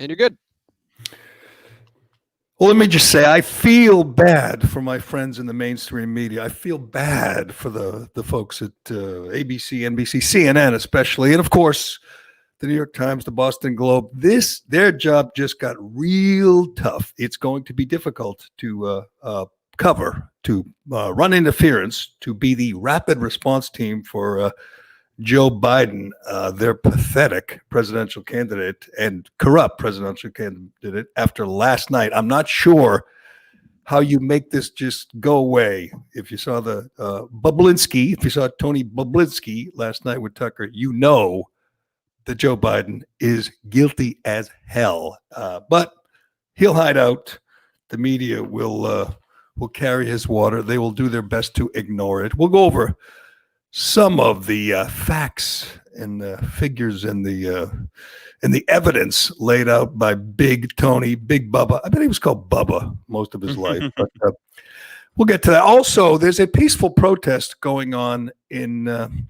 And you're good. Well, let me just say, I feel bad for my friends in the mainstream media. I feel bad for the folks at ABC, NBC, CNN especially, and of course, the New York Times, the Boston Globe. Their job just got real tough. It's going to be difficult to cover, to run interference, to be the rapid response team for Joe Biden, their pathetic presidential candidate and corrupt presidential candidate after last night. I'm not sure how you make this just go away. If you saw the if you saw Tony Boblinski last night with Tucker, you know that Joe Biden is guilty as hell. But he'll hide out. The media will carry his water. They will do their best to ignore it. We'll go over some of the facts and figures and the evidence laid out by Big Tony, Big Bubba. I bet he was called Bubba most of his life. But we'll get to that. Also, there's a peaceful protest going on in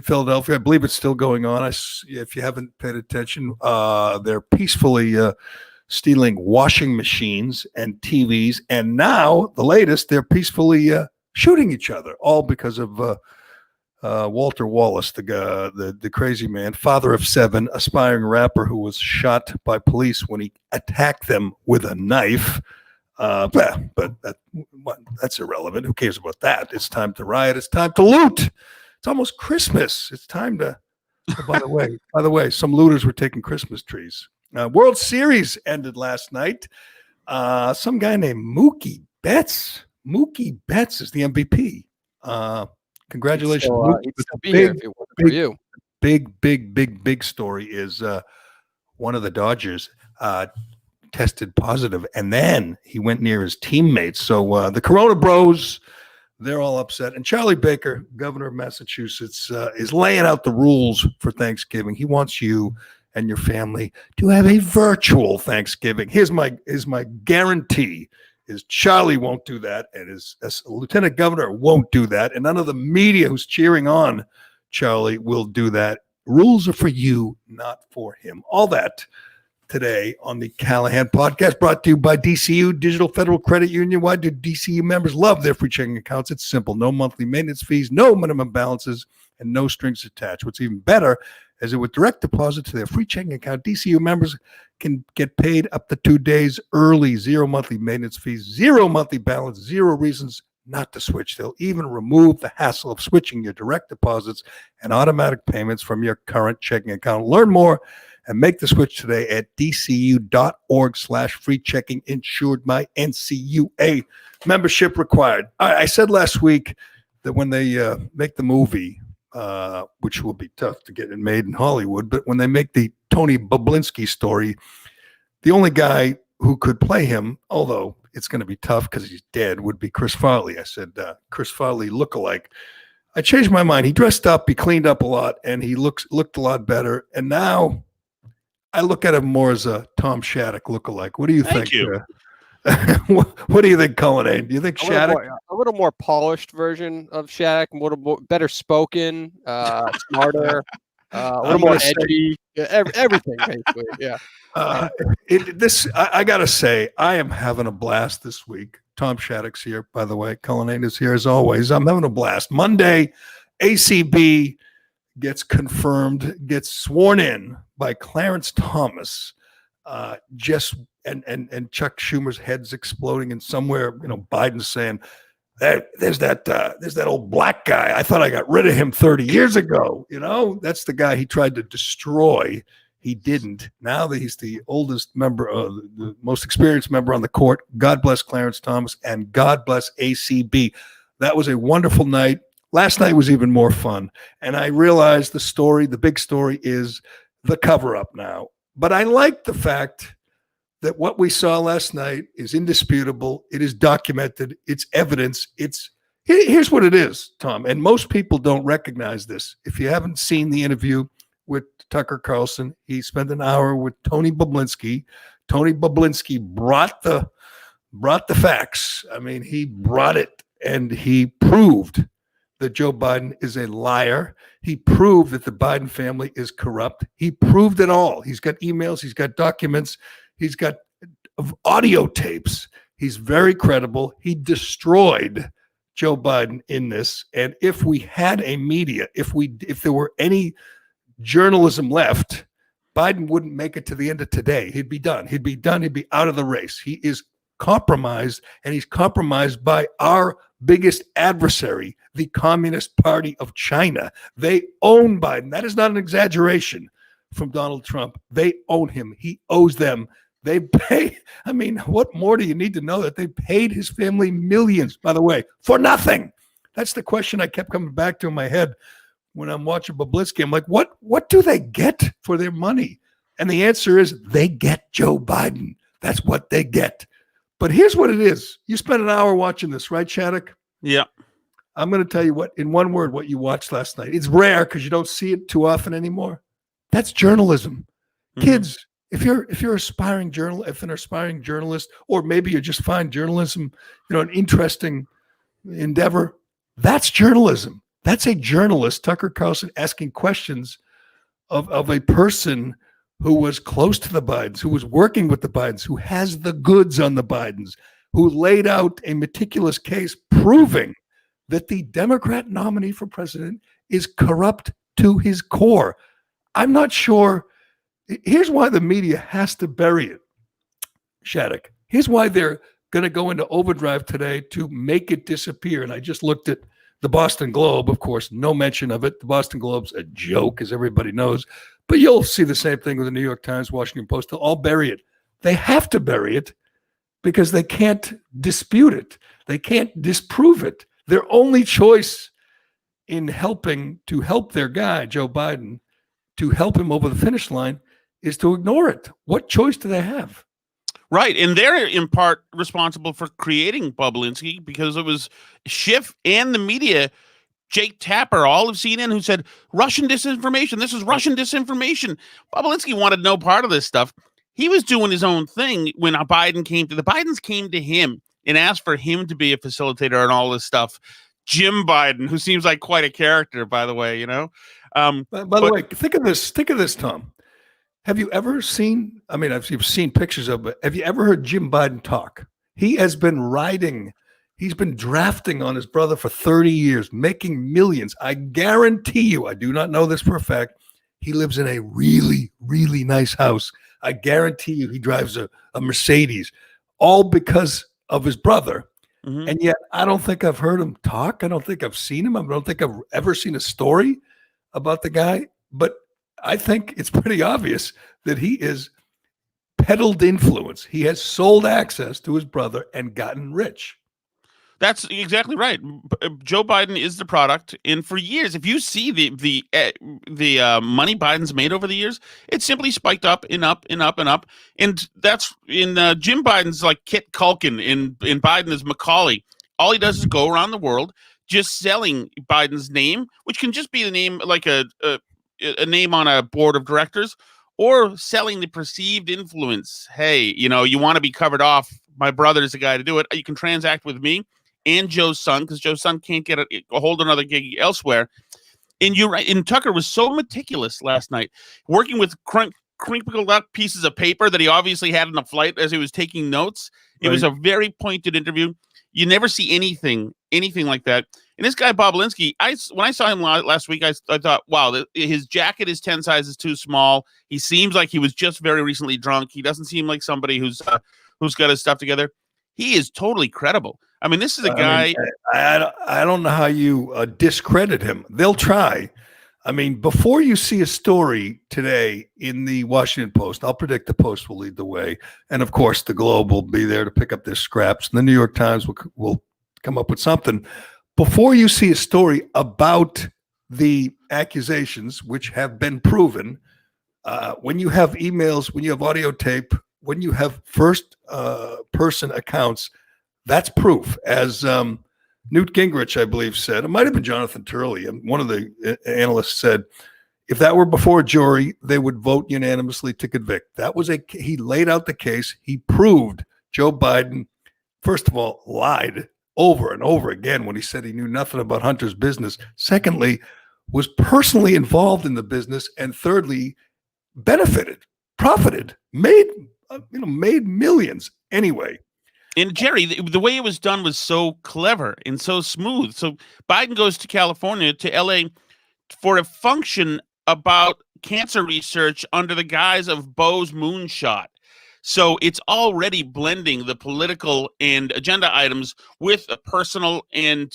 Philadelphia. I believe it's still going on. If you haven't paid attention, they're peacefully stealing washing machines and TVs. And now, the latest, they're peacefully shooting each other, all because of Walter Wallace, the crazy man, father of 7, aspiring rapper who was shot by police when he attacked them with a knife. But that's irrelevant. Who cares about that? It's time to riot. It's time to loot. It's almost Christmas. It's time to. Oh, by the way, some looters were taking Christmas trees. World Series ended last night. Some guy named Mookie Betts. Mookie Betts is the MVP. Congratulations. Big story is one of the Dodgers tested positive, and then he went near his teammates. So the Corona Bros, they're all upset. And Charlie Baker, governor of Massachusetts, is laying out the rules for Thanksgiving. He wants you and your family to have a virtual Thanksgiving. Here's my guarantee. Is Charlie won't do that, and his lieutenant governor won't do that, and none of the media who's cheering on Charlie will do that. Rules are for you, not for him. All that today on the Callahan Podcast, brought to you by DCU, Digital Federal Credit Union. Why do DCU members love their free checking accounts? It's simple. No monthly maintenance fees, no minimum balances, and no strings attached. What's even better is that with direct deposit to their free checking account, DCU members can get paid up to 2 days early, 0 monthly maintenance fees, 0 monthly balance, 0 reasons not to switch. They'll even remove the hassle of switching your direct deposits and automatic payments from your current checking account. Learn more and make the switch today at dcu.org/free checking, insured by NCUA. Membership required. I said last week that when they make the movie, which will be tough to get it made in Hollywood, but when they make the Tony Boblinski story, the only guy who could play him, although it's going to be tough because he's dead, would be Chris Farley. I said, Chris Farley lookalike. I changed my mind. He dressed up, he cleaned up a lot, and he looked a lot better. And now I look at him more as a Tom Shattuck lookalike. What do you think? You. What do you think, Cullinane? Do you think Shattuck? A little more polished version of Shattuck, a little more better spoken, smarter, a little more edgy. Everything, basically. Yeah. I gotta say, I am having a blast this week. Tom Shattuck's here, by the way. Cullinane is here as always. I'm having a blast. Monday, ACB gets confirmed, gets sworn in by Clarence Thomas. And Chuck Schumer's head's exploding, and somewhere, Biden's saying, there's that old black guy. I thought I got rid of him 30 years ago. That's the guy he tried to destroy. He didn't. Now that he's the oldest member, the most experienced member on the court, God bless Clarence Thomas and God bless ACB. That was a wonderful night. Last night was even more fun. And I realized the big story is the cover-up now. But I like the fact that what we saw last night is indisputable. It is documented. It's evidence. Here's what it is, Tom, and most people don't recognize this. If you haven't seen the interview with Tucker Carlson, he spent an hour with Tony Boblinski. Tony Boblinski brought the facts. I mean, he brought it, and he proved that Joe Biden is a liar. He proved that the Biden family is corrupt. He proved it all. He's got emails, he's got documents, he's got audio tapes. He's very credible. He destroyed Joe Biden in this. And if we had a media, if there were any journalism left, Biden wouldn't make it to the end of today. He'd be done. He'd be out of the race. He is compromised, and he's compromised by our biggest adversary, the Communist Party of China. They own Biden. That is not an exaggeration from Donald Trump. They own him. He owes them. They pay. I mean, what more do you need to know? That they paid his family millions, by the way, for nothing. That's the question I kept coming back to in my head when I'm watching Boblitzky. I'm like, what do they get for their money? And the answer is they get Joe Biden. That's what they get. But here's what it is. You spent an hour watching this, right, Shattuck? Yeah. I'm going to tell you in one word, what you watched last night. It's rare because you don't see it too often anymore. That's journalism. Mm-hmm. Kids, if you're an aspiring journalist, or maybe you just find journalism, an interesting endeavor, that's journalism. That's a journalist, Tucker Carlson, asking questions of a person who was close to the Bidens, who was working with the Bidens, who has the goods on the Bidens, who laid out a meticulous case proving that the Democrat nominee for president is corrupt to his core. I'm not sure. Here's why the media has to bury it, Shattuck. Here's why they're going to go into overdrive today to make it disappear. And I just looked at the Boston Globe, of course, no mention of it. The Boston Globe's a joke, as everybody knows. But you'll see the same thing with the New York Times, Washington Post. They'll all bury it. They have to bury it because they can't dispute it. They can't disprove it. Their only choice in help their guy, Joe Biden, to help him over the finish line is to ignore it. What choice do they have? Right. And they're in part responsible for creating Bobulinski because it was Schiff and the media, Jake Tapper, all of CNN, who said Russian disinformation. This is Russian disinformation. Bobulinski wanted no part of this stuff. He was doing his own thing when the Bidens came to him and asked for him to be a facilitator and all this stuff. Jim Biden, who seems like quite a character, by the way, By the way, think of this, Tom. Have you ever seen, you've seen pictures of it. Have you ever heard Jim Biden talk? He has been he's been drafting on his brother for 30 years, making millions. I guarantee you, I do not know this for a fact, he lives in a really, really nice house. I guarantee you he drives a Mercedes, all because of his brother. Mm-hmm. And yet I don't think I've heard him talk. I don't think I've seen him. I don't think I've ever seen a story about the guy. But I think it's pretty obvious that he is peddled influence. He has sold access to his brother and gotten rich. That's exactly right. Joe Biden is the product, and for years, if you see the money Biden's made over the years, it's simply spiked up and up and up and up. And that's in Jim Biden's like Kit Culkin, in Biden is Macaulay. All he does is go around the world just selling Biden's name, which can just be the name like a name on a board of directors, or selling the perceived influence. Hey, you want to be covered off. My brother's the guy to do it. You can transact with me and Joe's son, because Joe's son can't get a hold of another gig elsewhere. And you're right. And Tucker was so meticulous last night, working with crinkled up pieces of paper that he obviously had on the flight as he was taking notes. Right. It was a very pointed interview. You never see anything like that. And this guy, Bobulinski, when I saw him last week, I thought, wow, his jacket is 10 sizes too small. He seems like he was just very recently drunk. He doesn't seem like somebody who's got his stuff together. He is totally credible. This is a guy. I don't know how you discredit him. They'll try. Before you see a story today in the Washington Post, I'll predict the Post will lead the way. And of course, the Globe will be there to pick up their scraps. And the New York Times will come up with something. Before you see a story about the accusations, which have been proven, when you have emails, when you have audio tape, when you have first person accounts, that's proof. As Newt Gingrich, I believe, said, it might have been Jonathan Turley, and one of the analysts said, if that were before a jury, they would vote unanimously to convict. He laid out the case. He proved Joe Biden, first of all, lied over and over again when he said he knew nothing about Hunter's business. Secondly, was personally involved in the business, and thirdly, benefited, profited, made millions anyway. And Jerry, the way it was done was so clever and so smooth. So Biden goes to California, to LA, for a function about cancer research under the guise of Bo's moonshot. So it's already blending the political and agenda items with personal and,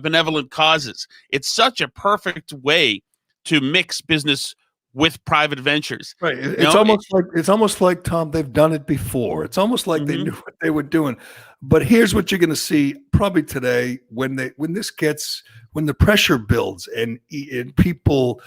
benevolent causes. It's such a perfect way to mix business with private ventures. Right. It's almost like Tom, they've done it before. It's almost like they knew what they were doing. But here's what you're going to see probably today when the pressure builds and people,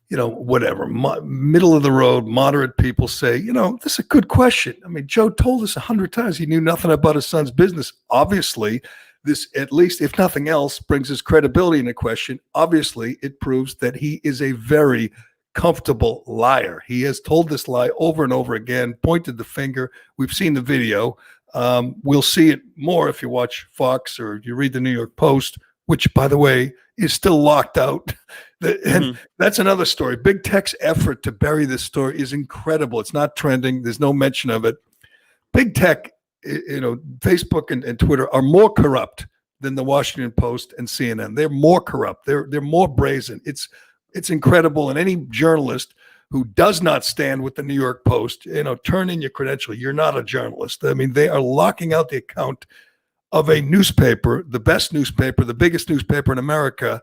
whatever, middle of the road, moderate people say, this is a good question. I mean, Joe told us 100 times he knew nothing about his son's business. Obviously, this, at least if nothing else, brings his credibility into question. Obviously, it proves that he is a very comfortable liar. He has told this lie over and over again, pointed the finger. We've seen the video. We'll see it more if you watch Fox or you read the New York Post, which, by the way, is still locked out. And that's another story. Big Tech's effort to bury this story is incredible. It's not trending. There's no mention of it. Big Tech, Facebook and Twitter are more corrupt than the Washington Post and CNN. They're more corrupt. They're more brazen. It's incredible. And any journalist who does not stand with the New York Post, turn in your credential. You're not a journalist. I mean, they are locking out the account of a newspaper, the best newspaper, the biggest newspaper in America.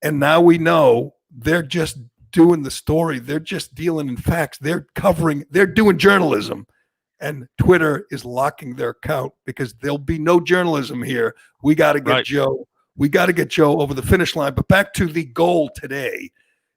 And now we know they're just doing the story. They're just dealing in facts. They're doing journalism. And Twitter is locking their account because there'll be no journalism here. We got to get Joe. We got to get Joe over the finish line. But back to the goal today.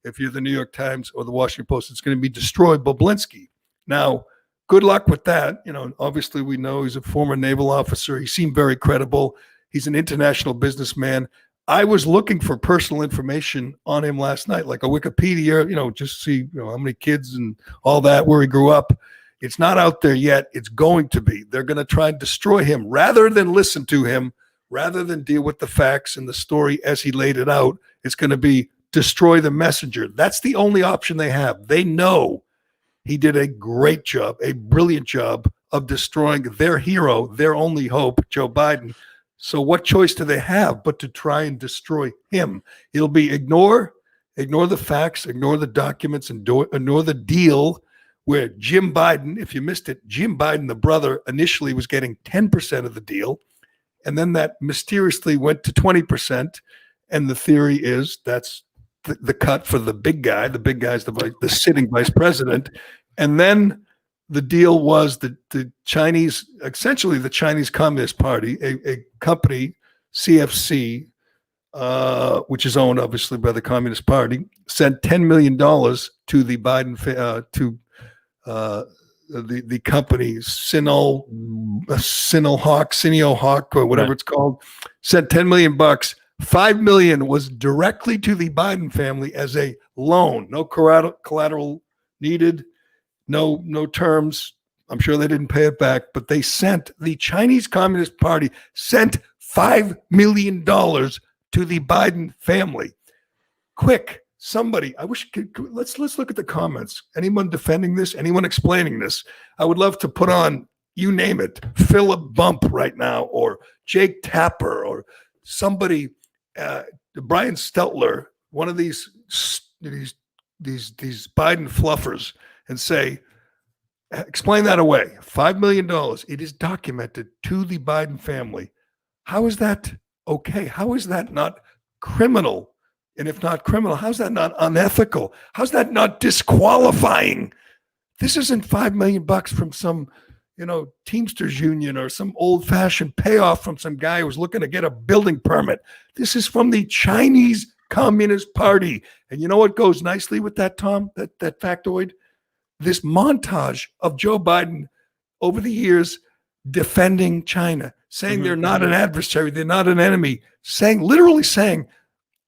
If you're the New York Times or the Washington Post, it's going to be destroy Bobulinski. Now, good luck with that. Obviously we know he's a former naval officer. He seemed very credible. He's an international businessman. I was looking for personal information on him last night, like a Wikipedia, just see how many kids and all that, where he grew up. It's not out there yet. It's going to be. They're going to try and destroy him rather than listen to him, rather than deal with the facts and the story as he laid it out. It's going to be destroy the messenger. That's the only option they have. They know he did a great job, a brilliant job of destroying their hero, their only hope, Joe Biden. So what choice do they have but to try and destroy him? It'll be ignore the facts, ignore the documents, and ignore the deal where Jim Biden, if you missed it, Jim Biden, the brother, initially was getting 10% of the deal. And then that mysteriously went to 20%. And the theory is that's the cut for the big guy. The big guy's the sitting vice president. And then the deal was that the Chinese, essentially the Chinese Communist Party, a company, CFC, which is owned obviously by the Communist Party, sent $10 million to the Biden, the company, Sinol Hawk, or whatever it's called, sent $10 million. $5 million was directly to the Biden family as a loan, no collateral needed, no terms. I'm sure they didn't pay it back, but the Chinese Communist Party sent $5 million to the Biden family. Quick, somebody, let's look at the comments. Anyone defending this? Anyone explaining this? I would love to put on, you name it, Philip Bump right now, or Jake Tapper, or somebody, Brian Steltler, one of these Biden fluffers, and say, explain that away. $5 million. It is documented to the Biden family. How is that okay? How is that not criminal? And if not criminal, how's that not unethical? How's that not disqualifying? This isn't $5 million from some, Teamsters union or some old-fashioned payoff from some guy who was looking to get a building permit. This is from the Chinese Communist Party. And you know what goes nicely with that, Tom, that factoid? This montage of Joe Biden over the years defending China, saying they're not an adversary, they're not an enemy, literally saying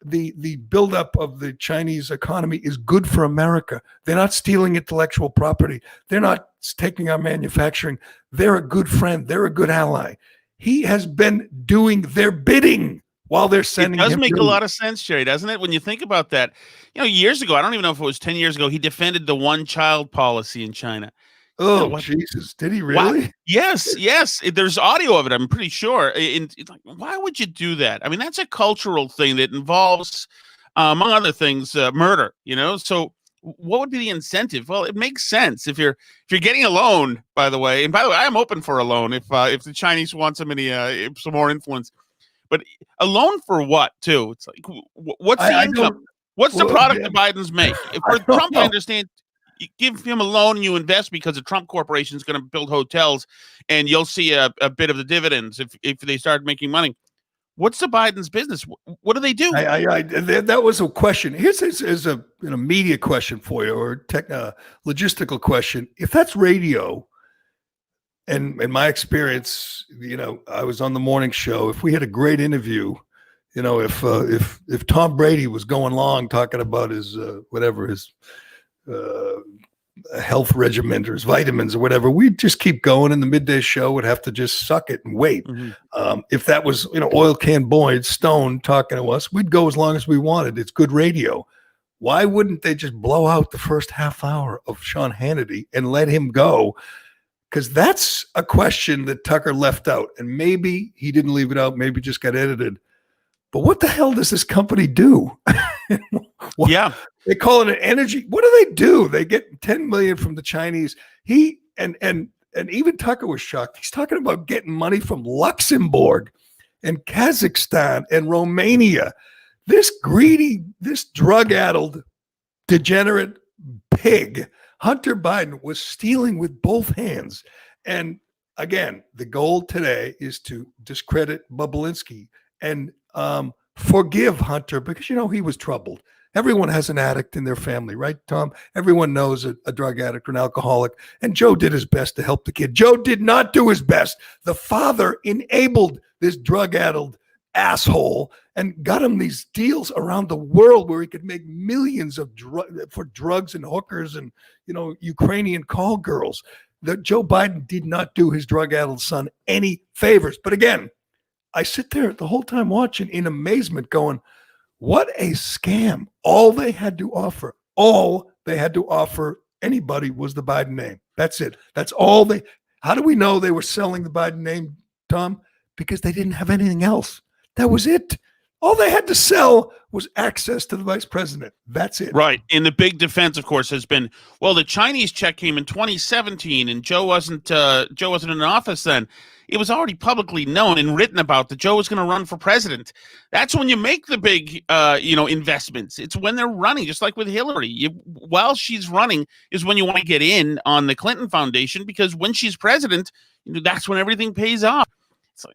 the buildup of the Chinese economy is good for America. They're not stealing intellectual property. They're not taking our manufacturing. They're a good friend. They're a good ally. He has been doing their bidding while they're sending It does him. make a lot of sense, Jerry, doesn't it? When you think about that, years ago, I don't even know if it was 10 years ago, he defended the one-child policy in China. Oh, Jesus. Did he really? Why? Yes. There's audio of it, I'm pretty sure. And it's like, why would you do that? I mean, that's a cultural thing that involves, among other things, murder, So what would be the incentive? Well, it makes sense if you're getting a loan, by the way. And by the way, I am open for a loan if the Chinese want some more influence. But a loan for what, too? It's like, what's the income? What's the product the Bidens make? For Trump, I understand you give him a loan and you invest because the Trump Corporation is going to build hotels and you'll see a bit of the dividends if they start making money. What's the Biden's business? What do they do? That was a question. Here's a media question for you, or logistical question. If that's radio, and in my experience, I was on the morning show. If we had a great interview, if Tom Brady was going along talking about his health regimen or his vitamins or whatever, we'd just keep going, and the midday show would have to just suck it and wait. Mm-hmm. If that was oil can Boyd Stone talking to us, we'd go as long as we wanted. It's good radio. Why wouldn't they just blow out the first half hour of Sean Hannity and let him go? Because that's a question that Tucker left out, and maybe he didn't leave it out, maybe just got edited. But what the hell does this company do? Yeah. They call it an energy. What do they do? They get 10 million from the Chinese. He and even Tucker was shocked. He's talking about getting money from Luxembourg and Kazakhstan and Romania. This greedy, this drug-addled, degenerate pig, Hunter Biden, was stealing with both hands. And again, the goal today is to discredit Bobulinski and forgive Hunter, because he was troubled. Everyone has an addict in their family, right, Tom? Everyone knows a drug addict or an alcoholic. And Joe did his best to help the kid. Joe did not do his best. The father enabled this drug-addled asshole and got him these deals around the world where he could make millions of for drugs and hookers and Ukrainian call girls. That Joe Biden did not do his drug-addled son any favors. But again, I sit there the whole time watching in amazement going, what a scam. All they had to offer anybody was the Biden name. That's it. That's all how do we know they were selling the Biden name, Tom? Because they didn't have anything else. That was it. All they had to sell was access to the vice president. That's it. Right. And the big defense, of course, has been, well, the Chinese check came in 2017 and Joe wasn't in office then. It was already publicly known and written about that Joe was going to run for president. That's when you make the big, investments. It's when they're running, just like with Hillary. While she's running is when you want to get in on the Clinton Foundation, because when she's president, that's when everything pays off.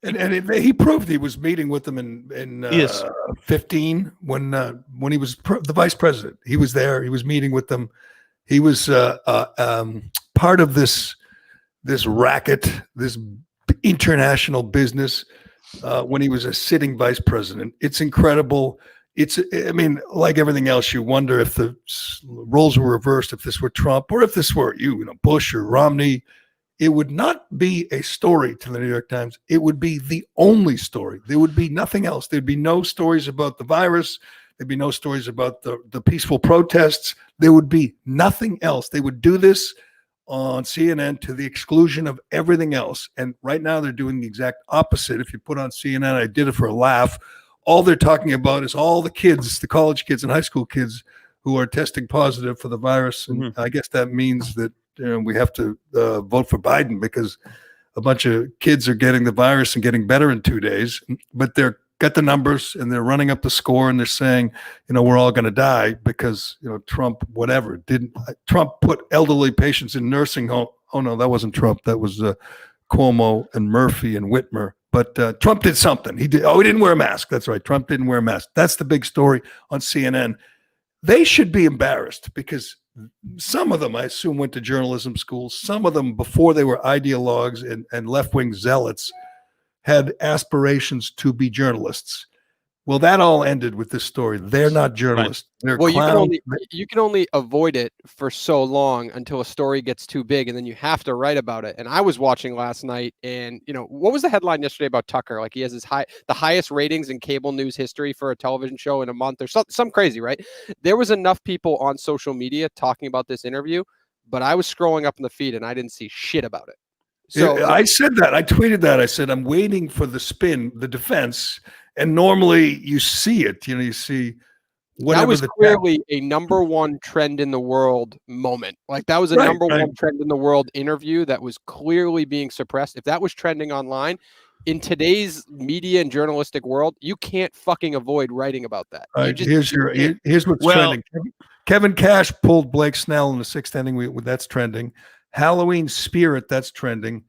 And he proved he was meeting with them in 15 when he was the vice president. He was there. He was meeting with them. He was part of this racket, this international business when he was a sitting vice president. It's incredible. Like everything else, you wonder if the roles were reversed, if this were Trump or if this were Bush or Romney. It would not be a story to the New York Times. It would be the only story. There would be nothing else. There'd be no stories about the virus. There'd be no stories about the peaceful protests. There would be nothing else. They would do this on CNN to the exclusion of everything else. And right now they're doing the exact opposite. If you put on CNN, I did it for a laugh, all they're talking about is all the kids, the college kids and high school kids who are testing positive for the virus. And I guess that means that we have to vote for Biden because a bunch of kids are getting the virus and getting better in 2 days, but they're got the numbers and they're running up the score and they're saying, we're all going to die because, Trump, whatever, Trump put elderly patients in nursing home. Oh no, that wasn't Trump. That was Cuomo and Murphy and Whitmer. But Trump did something. He didn't wear a mask. That's right. Trump didn't wear a mask. That's the big story on CNN. They should be embarrassed because some of them, I assume, went to journalism schools. Some of them, before they were ideologues and left-wing zealots, had aspirations to be journalists. Well, that all ended with this story. They're not journalists. They're Well, clowns. you can only avoid it for so long until a story gets too big, and then you have to write about it. And I was watching last night, and what was the headline yesterday about Tucker? Like he has the highest ratings in cable news history for a television show in a month, or some crazy, right? There was enough people on social media talking about this interview, but I was scrolling up in the feed and I didn't see shit about it. So I said that. I tweeted that. I said I'm waiting for the spin, the defense, and normally you see it. You see whatever that was clearly a number one trend in the world moment. Like that was a number one trend in the world interview that was clearly being suppressed. If that was trending online in today's media and journalistic world, you can't fucking avoid writing about that. Here's what's trending. Kevin Cash pulled Blake Snell in the 6th inning. That's trending. Halloween Spirit, that's trending.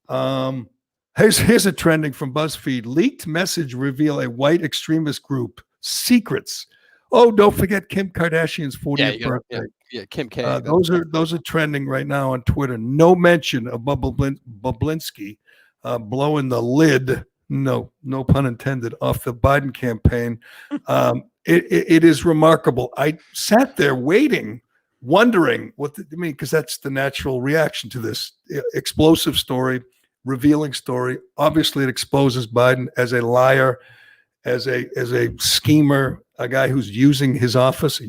Here's a trending from BuzzFeed. Leaked message reveal a white extremist group. Secrets. Oh, don't forget Kim Kardashian's 40th birthday. Yeah, Kim K. Those are trending right now on Twitter. No mention of Bobulinski blowing the lid, no pun intended, off the Biden campaign. It is remarkable. I sat there waiting, wondering because that's the natural reaction to this explosive story, revealing story. Obviously, it exposes Biden as a liar, as a schemer, a guy who's used his office,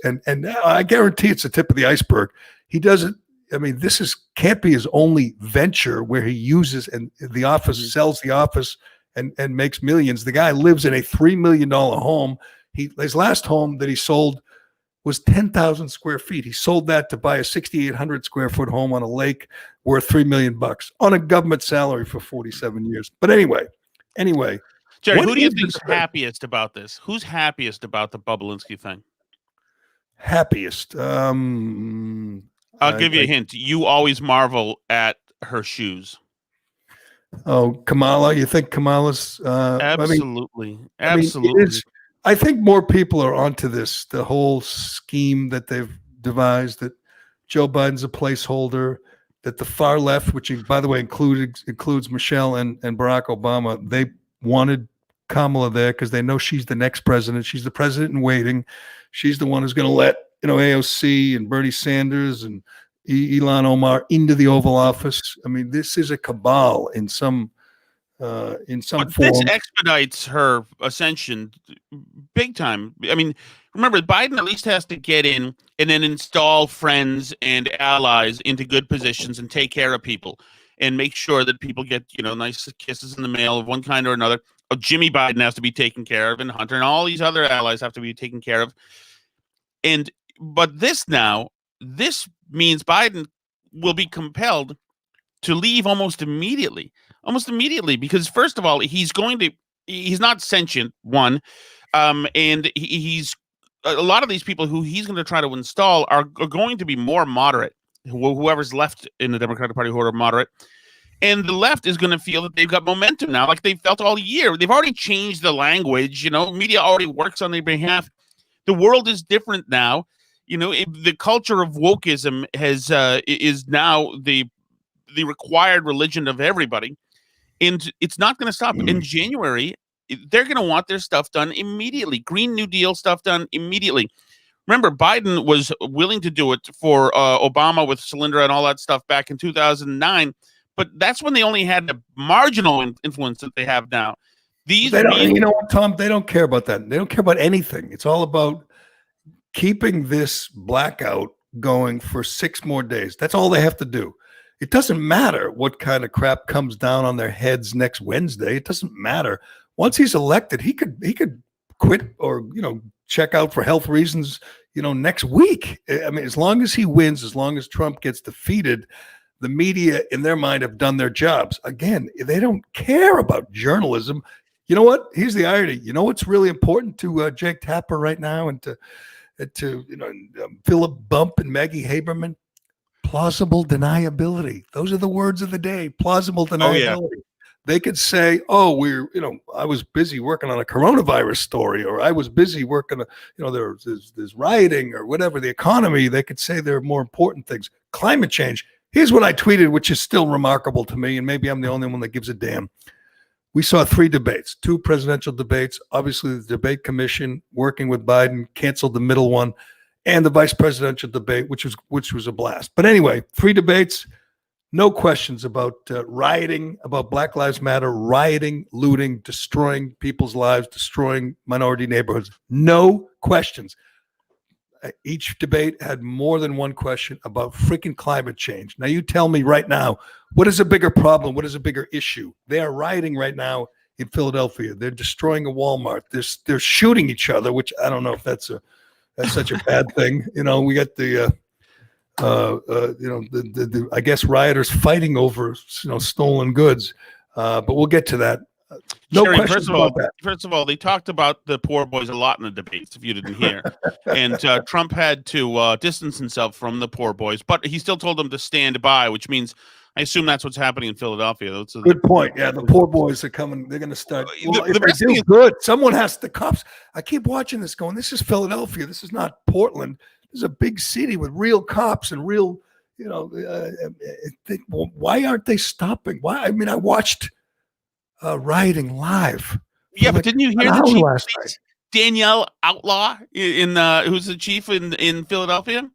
and I guarantee it's the tip of the iceberg. He doesn't. I mean, can't be his only venture where he uses and the office sells the office and makes millions. The guy lives in a $3 million home. His last home that he sold was 10,000 square feet. He sold that to buy a 6,800 square foot home on a lake worth $3 million on a government salary for 47 years. But anyway, Jerry, who do you think's happiest about this? Who's happiest about the Bobulinski thing? Happiest. I'll give you a hint. You always marvel at her shoes. Oh, Kamala. You think Kamala's absolutely. I think more people are onto this, the whole scheme that they've devised, that Joe Biden's a placeholder, that the far left, which by the way includes Michelle and Barack Obama, they wanted Kamala there because they know she's the next president. She's the president in waiting. She's the one who's going to let AOC and Bernie Sanders and Ilhan Omar into the Oval Office. I mean, this is a cabal in some form. This expedites her ascension big time. I mean, remember, Biden at least has to get in and then install friends and allies into good positions and take care of people and make sure that people get, nice kisses in the mail of one kind or another. Jimmy Biden has to be taken care of, and Hunter and all these other allies have to be taken care of. But this means Biden will be compelled to leave almost immediately, because first of all, he's not sentient, one, and he's a lot of these people who he's going to try to install are going to be more moderate, whoever's left in the Democratic Party who are moderate. And the left is going to feel that they've got momentum now, like they've felt all year. They've already changed the language, media already works on their behalf. The world is different now. The culture of wokeism is now the required religion of everybody. And it's not going to stop. In January, they're going to want their stuff done immediately. Green New Deal stuff done immediately. Remember, Biden was willing to do it for Obama with Solyndra and all that stuff back in 2009. But that's when they only had the marginal influence that they have now. You know what, Tom? They don't care about that. They don't care about anything. It's all about keeping this blackout going for 6 more days. That's all they have to do. It doesn't matter what kind of crap comes down on their heads next Wednesday. It doesn't matter. Once he's elected, he could quit or check out for health reasons next week. I mean, as long as he wins, as long as Trump gets defeated, the media in their mind have done their jobs. Again, they don't care about journalism. You know what? Here's the irony. You know what's really important to Jake Tapper right now and to Philip Bump and Maggie Haberman? Plausible deniability. Those are the words of the day. Plausible deniability. Oh, yeah. They could say, "Oh, I was busy working on a coronavirus story, or I was busy working, there's rioting or whatever, the economy." They could say there are more important things. Climate change. Here's what I tweeted, which is still remarkable to me, and maybe I'm the only one that gives a damn. We saw 3 debates, 2 presidential debates. Obviously, the debate commission working with Biden canceled the middle one, and the vice presidential debate, which was a blast. But anyway, 3 debates, no questions about rioting, about Black Lives Matter, rioting, looting, destroying people's lives, destroying minority neighborhoods. No questions. Each debate had more than one question about freaking climate change. Now, you tell me right now, what is a bigger problem? What is a bigger issue? They are rioting right now in Philadelphia. They're destroying a Walmart. They're shooting each other, which I don't know if that's such a bad thing. You know, we got the I guess rioters fighting over stolen goods. But we'll get to that. No Sherry, questions about that. First of all, they talked about the poor boys a lot in the debates, if you didn't hear. And Trump had to distance himself from the poor boys, but he still told them to stand by, which means I assume that's what's happening in Philadelphia. Good point. Yeah, the poor boys are coming. They're going to start. Well, The best they thing do is- good. Someone has the cops. I keep watching this going, this is Philadelphia. This is not Portland. This is a big city with real cops and real, why aren't they stopping? Why? I mean, I watched rioting live. Yeah, but didn't you hear the chief last of night? police, Danielle Outlaw, who's the chief in Philadelphia?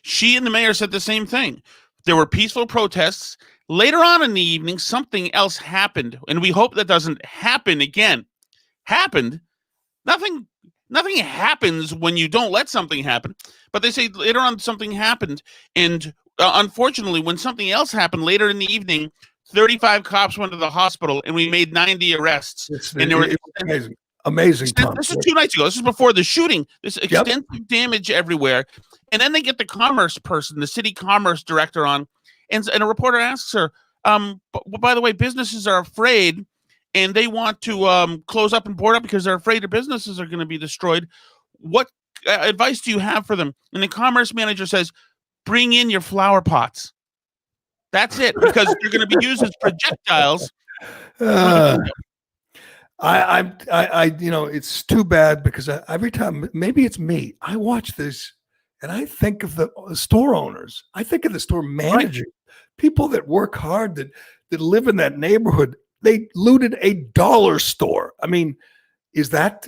She and the mayor said the same thing. There were peaceful protests. Later on in the evening, something else happened, and we hope that doesn't happen again. Happened? Nothing happens when you don't let something happen. But they say later on something happened, and unfortunately, when something else happened later in the evening, 35 cops went to the hospital, and we made 90 arrests. And there were amazing. Tom. This is 2 nights ago. This is before the shooting. This extensive damage everywhere. And then they get the commerce person, the city commerce director on, and a reporter asks her, by the way, businesses are afraid, and they want to close up and board up because they're afraid their businesses are going to be destroyed. What advice do you have for them? And the commerce manager says, bring in your flower pots. That's it, because you're going to be used as projectiles. It's too bad because every time, maybe it's me, I watch this and I think of the store owners. I think of the store manager, people that work hard, that live in that neighborhood. They looted a dollar store. I mean, is that?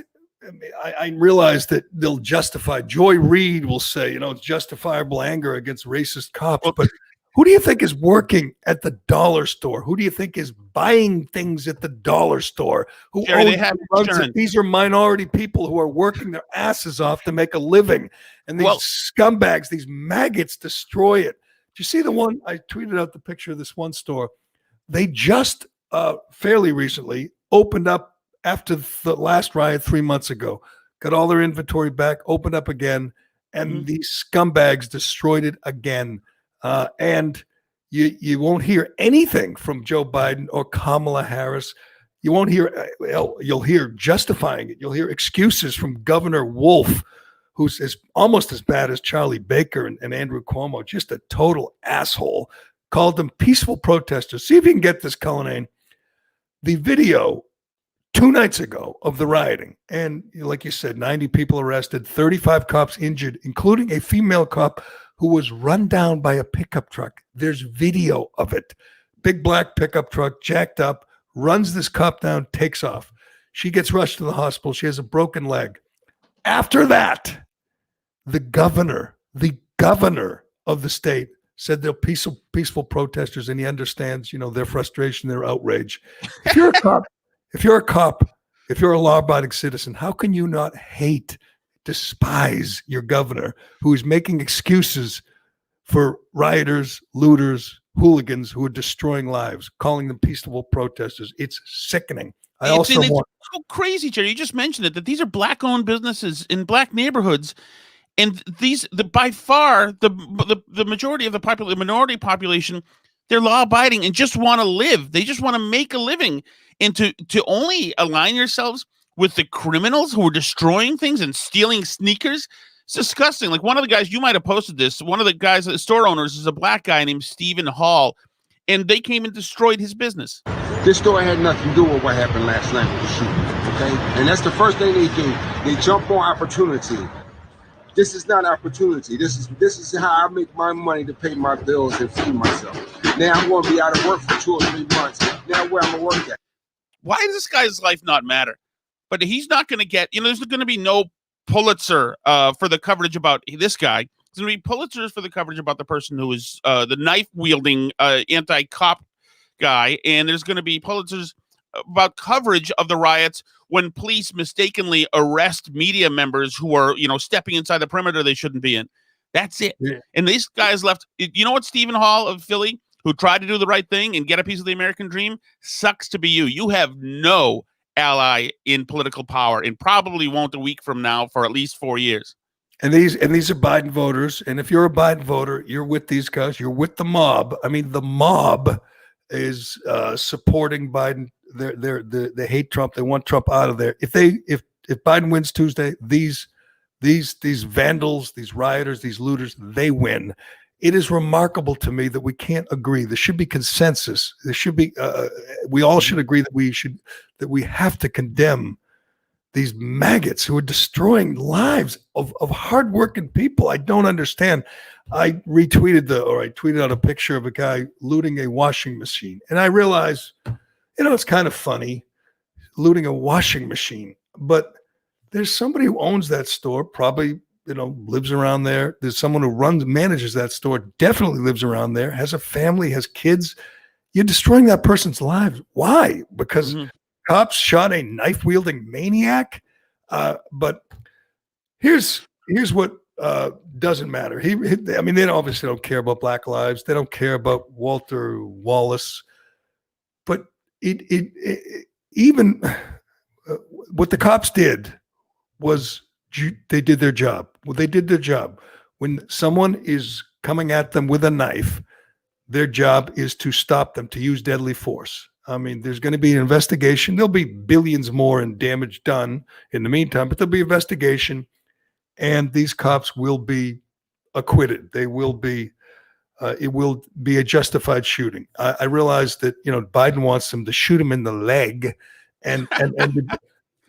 I realize that they'll justify. Joy Reid will say, it's justifiable anger against racist cops, but who do you think is working at the dollar store? Who do you think is buying things at the dollar store? These are minority people who are working their asses off to make a living. And these scumbags, these maggots destroy it. Did you see the one? I tweeted out the picture of this one store. They just fairly recently opened up after the last riot 3 months ago, got all their inventory back, opened up again, and these scumbags destroyed it again. And you won't hear anything from Joe Biden or Kamala Harris. You won't hear, you'll hear justifying it. You'll hear excuses from Governor Wolf, who's almost as bad as Charlie Baker and Andrew Cuomo, just a total asshole, called them peaceful protesters. See if you can get this, Cullinane. The video 2 nights ago of the rioting, and like you said, 90 people arrested, 35 cops injured, including a female cop who was run down by a pickup truck. There's video of it. Big black pickup truck, jacked up, runs this cop down, takes off. She gets rushed to the hospital. She has a broken leg. After that, the governor of the state said they're peaceful protesters, and he understands, their frustration, their outrage. If you're a cop, if you're a law-abiding citizen, how can you not despise your governor who is making excuses for rioters, looters, hooligans who are destroying lives, calling them peaceful protesters? It's sickening. It's so crazy, Jerry. You just mentioned it, that these are black-owned businesses in black neighborhoods, and by far the majority of the minority population, they're law-abiding and just want to live. They just want to make a living, and to only align yourselves with the criminals who are destroying things and stealing sneakers, it's disgusting. Like one of the guys, you might have posted this, one of the guys, the store owners, is a black guy named Stephen Hall, and they came and destroyed his business. This story had nothing to do with what happened last night with the shooting, okay? And that's the first thing they do. They jump on opportunity. This is not opportunity. This is how I make my money to pay my bills and feed myself. Now I'm going to be out of work for 2 or 3 months. Now where I'm going to work at? Why does this guy's life not matter? But he's not going to get, there's going to be no Pulitzer for the coverage about this guy. There's going to be Pulitzers for the coverage about the person who is the knife-wielding anti-cop guy, and there's going to be Pulitzers about coverage of the riots when police mistakenly arrest media members who are, stepping inside the perimeter they shouldn't be in. That's it. Yeah. And these guys left. You know what, Stephen Hall of Philly, who tried to do the right thing and get a piece of the American dream, sucks to be you. You have no ally in political power and probably won't a week from now for at least 4 years. And these are Biden voters. And if you're a Biden voter, you're with these guys. You're with the mob. I mean, the mob is supporting Biden. They hate Trump. They want Trump out of there. If Biden wins Tuesday, these vandals, these rioters, these looters, they win. It is remarkable to me that we can't agree. There should be consensus. There should be. We all should agree that we have to condemn these maggots who are destroying lives of hardworking people. I don't understand. I tweeted out a picture of a guy looting a washing machine, and I realize, it's kind of funny looting a washing machine, but there's somebody who owns that store, probably, lives around there. There's someone who manages that store, definitely lives around there, has a family, has kids. You're destroying that person's lives. Why? Because cops shot a knife-wielding maniac. But here's what doesn't matter. They obviously don't care about Black lives. They don't care about Walter Wallace. But even what the cops did was they did their job. Well, they did their job. When someone is coming at them with a knife, their job is to stop them, to use deadly force. There's going to be an investigation. There'll be billions more in damage done in the meantime, but there'll be investigation, and these cops will be acquitted. They will be. It will be a justified shooting. I realize that Biden wants them to shoot him in the leg, and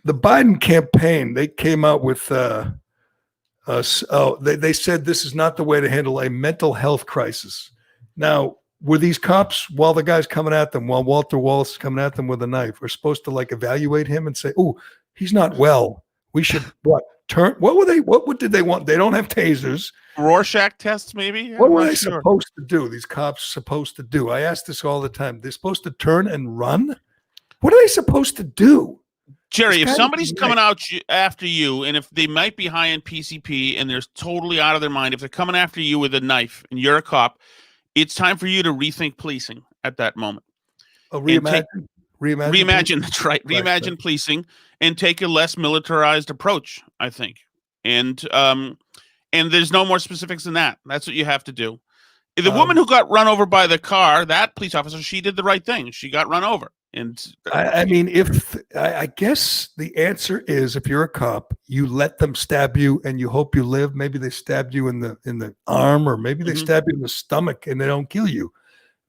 the Biden campaign, they came out with they said this is not the way to handle a mental health crisis. Now, were these cops, while the guy's coming at them, while Walter Wallace is coming at them with a knife, are supposed to evaluate him and say, "Oh, he's not well. We should turn." What did they want? They don't have tasers. Rorschach tests, maybe. What were they supposed to do? These cops supposed to do? I ask this all the time. They're supposed to turn and run. What are they supposed to do? Jerry, if somebody's coming out after you, and if they might be high in PCP and they're totally out of their mind, if they're coming after you with a knife and you're a cop, it's time for you to rethink policing at that moment. Reimagine. That's right. Reimagine policing and take a less militarized approach, I think. And there's no more specifics than that. That's what you have to do. The woman who got run over by the car, that police officer, she did the right thing. She got run over. And I guess the answer is, if you're a cop, you let them stab you and you hope you live. Maybe they stabbed you in the arm, or maybe they stab you in the stomach and they don't kill you.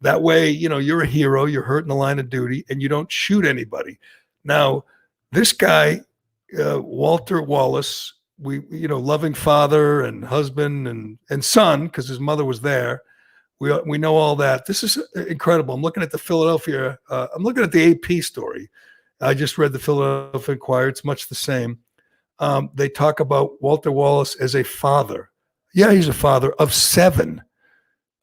That way, you're a hero. You're hurt in the line of duty, and you don't shoot anybody. Now, this guy, Walter Wallace, loving father and husband and son, because his mother was there. We know all that. This is incredible. I'm looking at the Philadelphia. I'm looking at the AP story. I just read the Philadelphia Inquirer. It's much the same. They talk about Walter Wallace as a father. Yeah, he's a father of 7.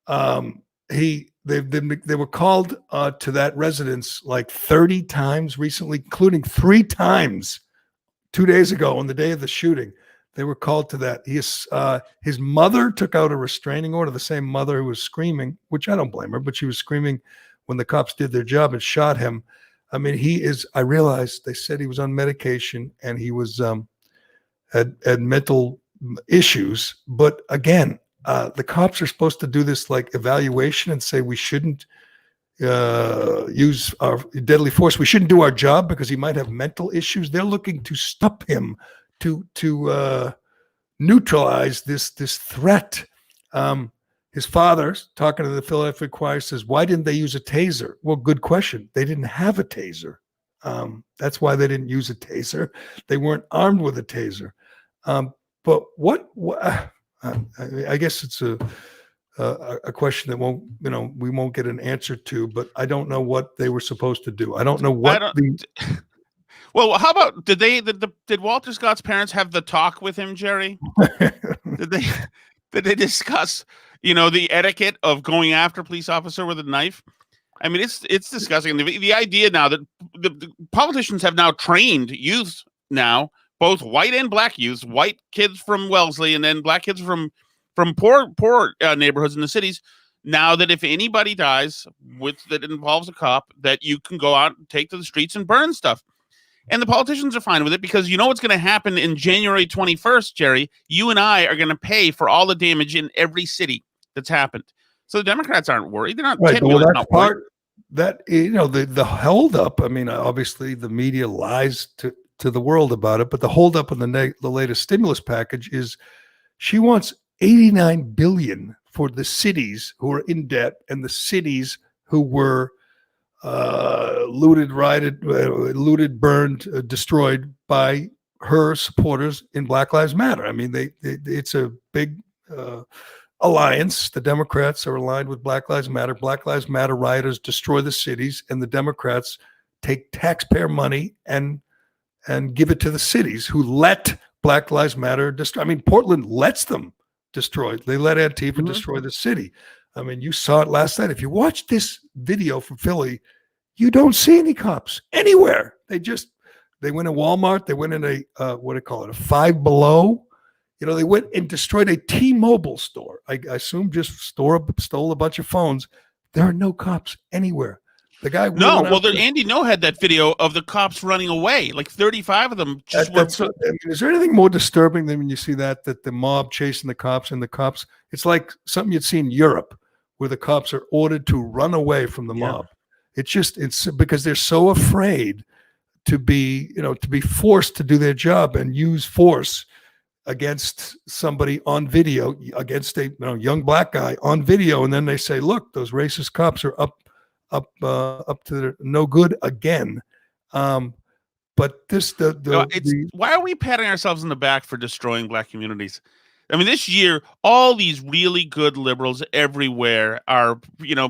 They were called to that residence 30 times recently, including 3 times 2 days ago on the day of the shooting. They were called to that. His mother took out a restraining order, the same mother who was screaming, which I don't blame her, but she was screaming when the cops did their job and shot him. I realized they said he was on medication and he was had mental issues. But again, the cops are supposed to do this evaluation and say we shouldn't use our deadly force. We shouldn't do our job because he might have mental issues. They're looking to stop him, to neutralize this threat. His father, talking to the Philadelphia Inquirer, says, "Why didn't they use a taser?" Well, good question. They didn't have a taser. That's why they didn't use a taser. They weren't armed with a taser. But what I guess it's a question that we won't get an answer to. But I don't know what they were supposed to do. I don't know what Well, how about did Walter Scott's parents have the talk with him, Jerry? Did they discuss, the etiquette of going after a police officer with a knife? I mean, it's disgusting. The idea now that the politicians have now trained youth now, both white and black youths, white kids from Wellesley and then black kids from poor neighborhoods in the cities. Now that if anybody dies that involves a cop, that you can go out and take to the streets and burn stuff. And the politicians are fine with it because you know what's going to happen in January 21st, Jerry? You and I are going to pay for all the damage in every city that's happened. So the Democrats aren't worried. They're not. Right. Well, that's not part that, the holdup. I mean, obviously the media lies to the world about it, but the holdup on the latest stimulus package is she wants $89 billion for the cities who are in debt and the cities who were looted, burned, destroyed by her supporters in Black Lives Matter. I mean, it's a big alliance. The Democrats are aligned with Black Lives Matter. Black Lives Matter rioters destroy the cities, and the Democrats take taxpayer money and give it to the cities who let Black Lives Matter destroy. I mean, Portland lets them destroy. They let Antifa destroy the city. I mean, you saw it last night. If you watch this video from Philly, you don't see any cops anywhere. They went in Walmart. They went in a Five Below. They went and destroyed a T-Mobile store. I assume just stole a bunch of phones. There are no cops anywhere. The guy. Andy No had that video of the cops running away. Like 35 of them. Is there anything more disturbing than when you see that the mob chasing the cops and the cops? It's like something you'd see in Europe, where the cops are ordered to run away from the mob. It's because they're so afraid to be forced to do their job and use force against somebody on video, against a young black guy on video, and then they say, "Look, those racist cops are up to no good again." But why are we patting ourselves in the back for destroying black communities? I mean, this year, all these really good liberals everywhere are,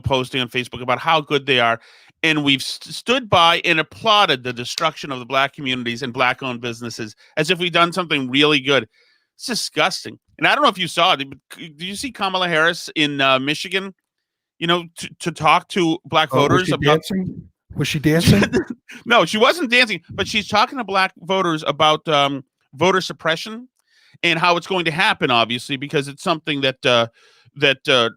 posting on Facebook about how good they are. And we've stood by and applauded the destruction of the black communities and black-owned businesses as if we've done something really good. It's disgusting. And I don't know if you saw it. Did you see Kamala Harris in Michigan, to talk to black voters about dancing? Was she dancing? No, she wasn't dancing, but she's talking to black voters about voter suppression and how it's going to happen, obviously, because it's something that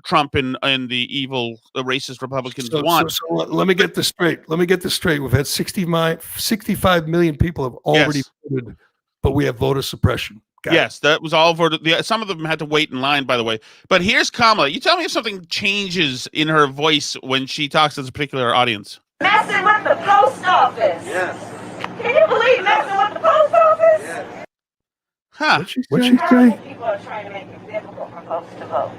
Trump and the evil racist Republicans want. So let me get this straight. We've had 65 million people have already voted, but we have voter suppression. Yes, that was all voted. Some of them had to wait in line, by the way. But here's Kamala. You tell me if something changes in her voice when she talks to this particular audience. Messing with the post office. Yes. Can you believe messing with the post office? Yes. Huh. What'd she say? People are trying to make it difficult for folks to vote.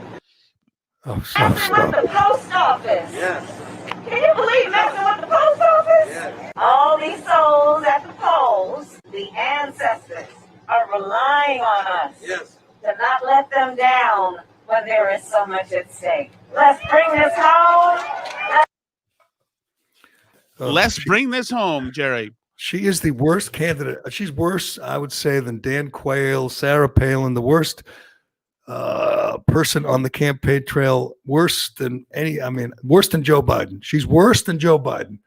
Oh, Messing with the post office. Yes. Can you believe messing with the post office? Yes. All these souls at the polls, the ancestors, are relying on us Yes. to not let them down when there is so much at stake. Let's bring this home. Let's bring this home, Jerry. She is the worst candidate. She's worse, I would say, than Dan Quayle, Sarah Palin, the worst person on the campaign trail, worse than Joe Biden. She's worse than Joe Biden.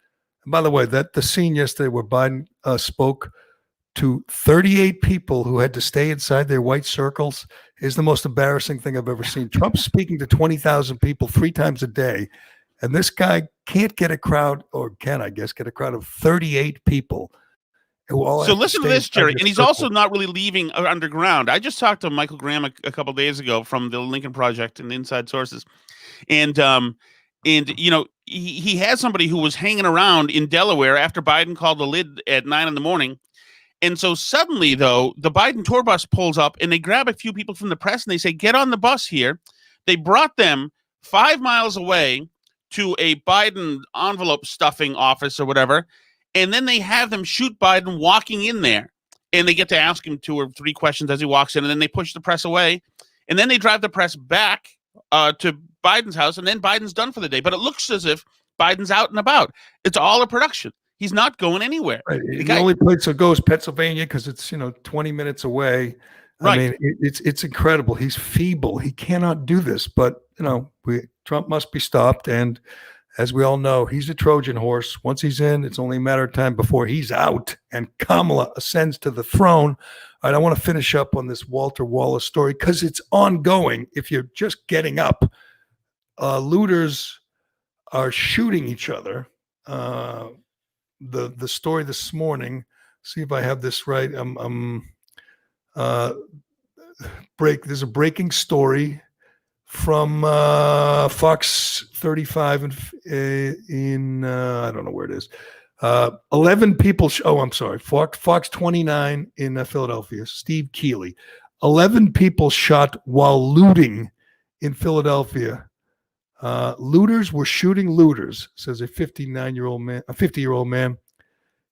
And by the way, the scene yesterday where Biden spoke to 38 people who had to stay inside their white circles is the most embarrassing thing I've ever seen. Trump's speaking to 20,000 people 3 times a day, and this guy can't get a crowd, or can, I guess, get a crowd of 38 people. So listen to this, Jerry, and he's also not really leaving underground. I just talked to Michael Graham a couple of days ago from the Lincoln Project and Inside Sources, and he had somebody who was hanging around in Delaware after Biden called the lid at 9 a.m. And so suddenly, though, the Biden tour bus pulls up and they grab a few people from the press and they say, "Get on the bus here." They brought them 5 miles away to a Biden envelope stuffing office or whatever. And then they have them shoot Biden walking in there. And they get to ask him 2 or 3 questions as he walks in. And then they push the press away. And then they drive the press back to Biden's house, and then Biden's done for the day. But it looks as if Biden's out and about. It's all a production. He's not going anywhere. Right. The only place to go is Pennsylvania because it's 20 minutes away. Right. I mean, it's incredible. He's feeble. He cannot do this. But Trump must be stopped. And as we all know, he's a Trojan horse. Once he's in, it's only a matter of time before he's out and Kamala ascends to the throne. All right, I want to finish up on this Walter Wallace story because it's ongoing. If you're just getting up, looters are shooting each other. The story this morning, see if I have this right. There's a breaking story from Fox 35 in I don't know where it is. 11 people. I'm sorry. Fox 29 in Philadelphia. Steve Keeley. 11 people shot while looting in Philadelphia. Looters were shooting looters, says a 50-year-old man.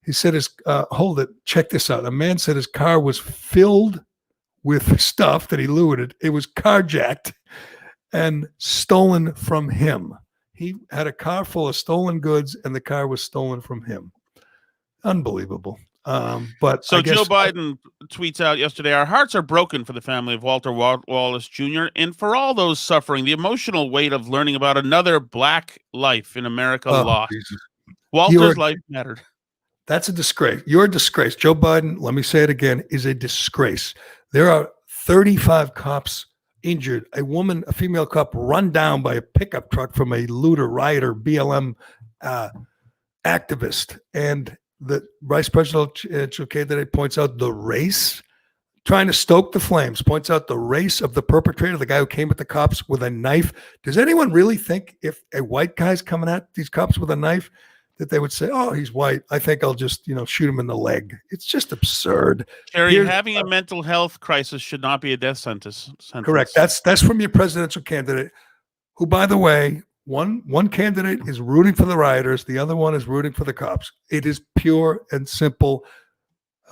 He said hold it, check this out. A man said his car was filled with stuff that he looted. It was carjacked and stolen from him. He had a car full of stolen goods and the car was stolen from him. Unbelievable. But so Joe Biden tweets out yesterday, our hearts are broken for the family of Walter Wallace Jr. and for all those suffering. The emotional weight of learning about another Black life in America lost. Jesus. Walter's life mattered. That's a disgrace. You're a disgrace. Joe Biden, let me say it again, is a disgrace. There are 35 cops injured. A female cop run down by a pickup truck from a looter, rioter, BLM activist. And the vice presidential candidate points out the race, trying to stoke the flames, points out the race of the perpetrator, the guy who came at the cops with a knife. Does anyone really think if a white guy's coming at these cops with a knife that they would say, oh, he's white, I think I'll just, shoot him in the leg? It's just absurd. Terry, having a mental health crisis should not be a death sentence. Correct. That's from your presidential candidate, who, by the way, one candidate is rooting for the rioters, the other one is rooting for the cops. It is pure and simple.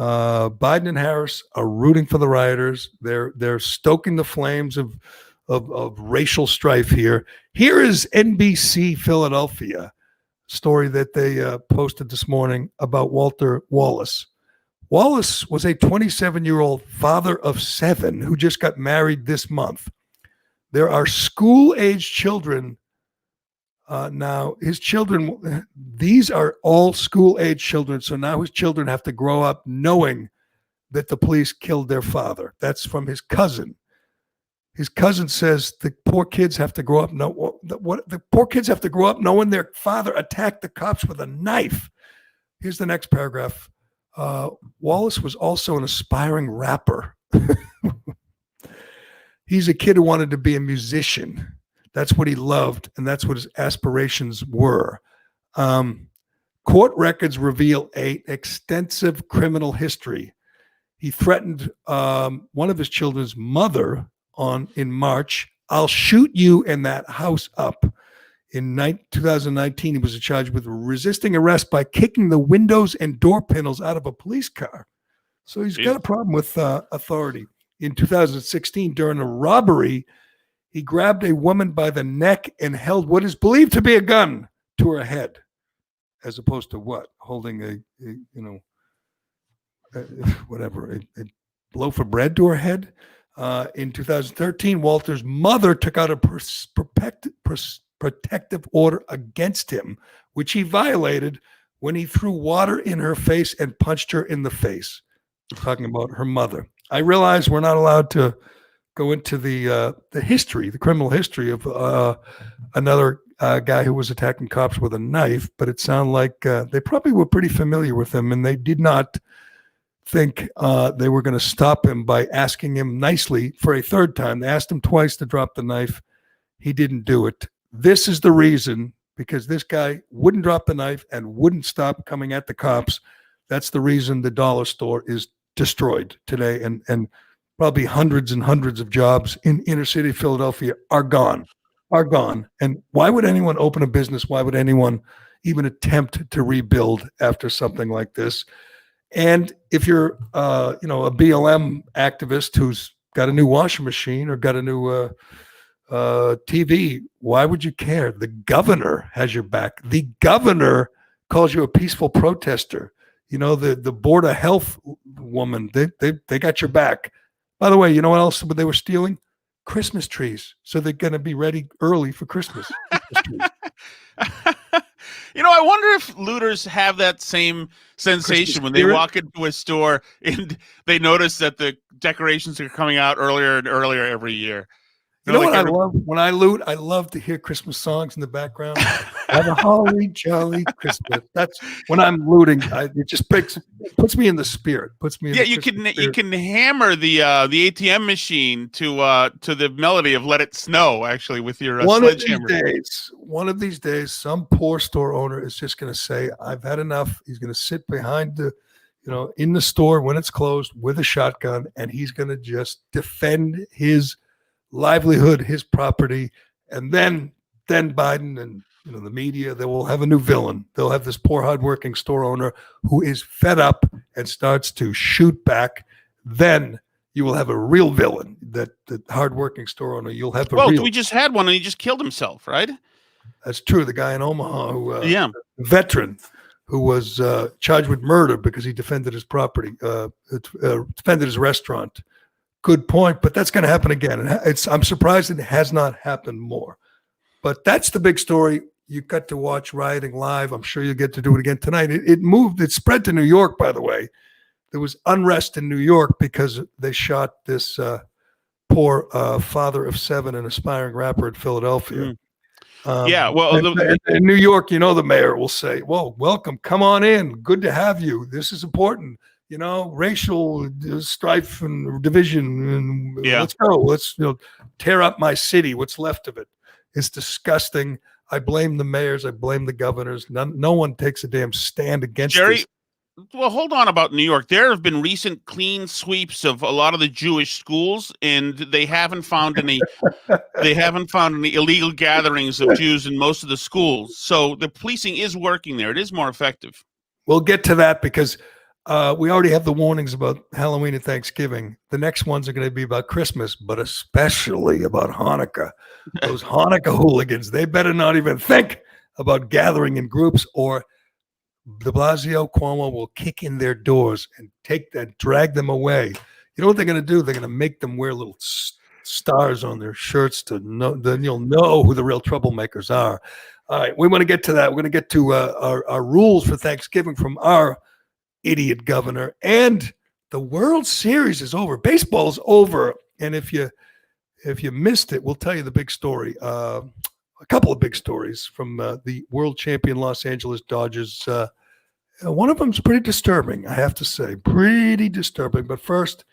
Biden and Harris are rooting for the rioters. They're stoking the flames of racial strife here. Here is NBC Philadelphia story that they posted this morning about Walter Wallace. Wallace was a 27-year-old father of 7 who just got married this month. There are school-age children now. His children, these are all school-age children, so now his children have to grow up knowing that the police killed their father. That's from his cousin. His cousin says the poor kids have to grow up knowing their father attacked the cops with a knife. Here's the next paragraph. Wallace was also an aspiring rapper. He's a kid who wanted to be a musician. That's what he loved, and that's what his aspirations were. Court records reveal an extensive criminal history. He threatened one of his children's mother in March. I'll shoot you and that house up. In 2019, he was charged with resisting arrest by kicking the windows and door panels out of a police car. So he's got a problem with authority. In 2016, during a robbery, he grabbed a woman by the neck and held what is believed to be a gun to her head, as opposed to what? Holding a loaf of bread to her head. In 2013, Walter's mother took out a protective order against him, which he violated when he threw water in her face and punched her in the face. Talking about her mother. I realize we're not allowed to go into the history, the criminal history of another guy who was attacking cops with a knife, but it sounded like they probably were pretty familiar with him, and they did not think they were going to stop him by asking him nicely for a third time. They asked him twice to drop the knife. He didn't do it. This is the reason, because this guy wouldn't drop the knife and wouldn't stop coming at the cops. That's the reason the dollar store is destroyed today, and probably hundreds and hundreds of jobs in inner city Philadelphia are gone. And why would anyone open a business? Why would anyone even attempt to rebuild after something like this? And if you're, a BLM activist who's got a new washing machine or got a new TV, why would you care? The governor has your back. The governor calls you a peaceful protester. You know, the Board of Health woman, they got your back. By the way, you know what else they were stealing? Christmas trees. So they're going to be ready early for Christmas. You know, I wonder if looters have that same sensation when they walk into a store and they notice that the decorations are coming out earlier and earlier every year. You know what I love when I loot? I love to hear Christmas songs in the background. Have a holly jolly Christmas. That's when I'm looting. It just puts me in the spirit. Puts me. In you can hammer the ATM machine to the melody of "Let It Snow." Actually, with your sledgehammer. One of these days, some poor store owner is just going to say, "I've had enough." He's going to sit behind in the store when it's closed with a shotgun, and he's going to just defend his livelihood, his property, and then Biden and the media, they will have a new villain. They'll have this poor hardworking store owner who is fed up and starts to shoot back. Then you will have a real villain. That hardworking store owner, you'll have we just had one and he just killed himself, right? That's true. The guy in Omaha who veteran who was charged with murder because he defended his property, defended his restaurant. Good point, but that's going to happen again. And I'm surprised it has not happened more. But that's the big story. You got to watch rioting live. I'm sure you'll get to do it again tonight. It spread to New York, by the way. There was unrest in New York because they shot this poor father of 7, an aspiring rapper in Philadelphia. In New York, the mayor will say, "Well, welcome, come on in. Good to have you. This is important. Racial strife and division. And let's go. Let's tear up my city. What's left of it. It's disgusting. I blame the mayors. I blame the governors. No one takes a damn stand against this." Well, hold on about New York. There have been recent clean sweeps of a lot of the Jewish schools, and they haven't found any. They haven't found any illegal gatherings of Jews in most of the schools. So the policing is working there. It is more effective. We'll get to that because we already have the warnings about Halloween and Thanksgiving. The next ones are going to be about Christmas, but especially about Hanukkah. Those Hanukkah hooligans, they better not even think about gathering in groups, or de Blasio, Cuomo will kick in their doors and drag them away. You know what they're going to do? They're going to make them wear little stars on their shirts to know. Then you'll know who the real troublemakers are. All right, we want to get to that. We're going to get to our rules for Thanksgiving from our idiot governor. And the World Series is over. Baseball's over. And if you missed it, we'll tell you the big story. A couple of big stories from the world champion Los Angeles Dodgers. One of them's pretty disturbing, I have to say. Pretty disturbing. But first,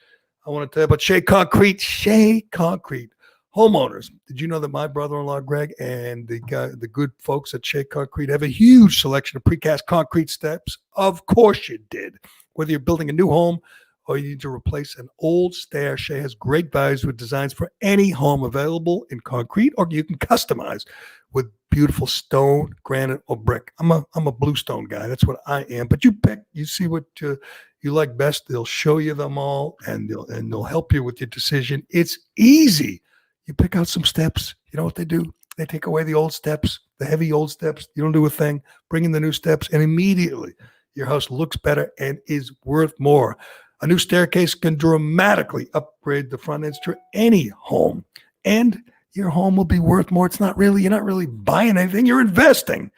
I want to tell you about Shea Concrete. Shea Concrete. Homeowners, did you know that my brother-in-law, Greg, and the good folks at Shea Concrete have a huge selection of precast concrete steps? Of course you did. Whether you're building a new home or you need to replace an old stair, Shea has great values with designs for any home available in concrete, or you can customize with beautiful stone, granite, or brick. I'm a bluestone guy. That's what I am. But you see what you like best. They'll show you them all, and they'll help you with your decision. It's easy. You pick out some steps. You know what they do? They take away the old steps, the heavy old steps. You don't do a thing. Bring in the new steps, and immediately your house looks better and is worth more. A new staircase can dramatically upgrade the front entrance to any home, and your home will be worth more. You're not really buying anything. You're investing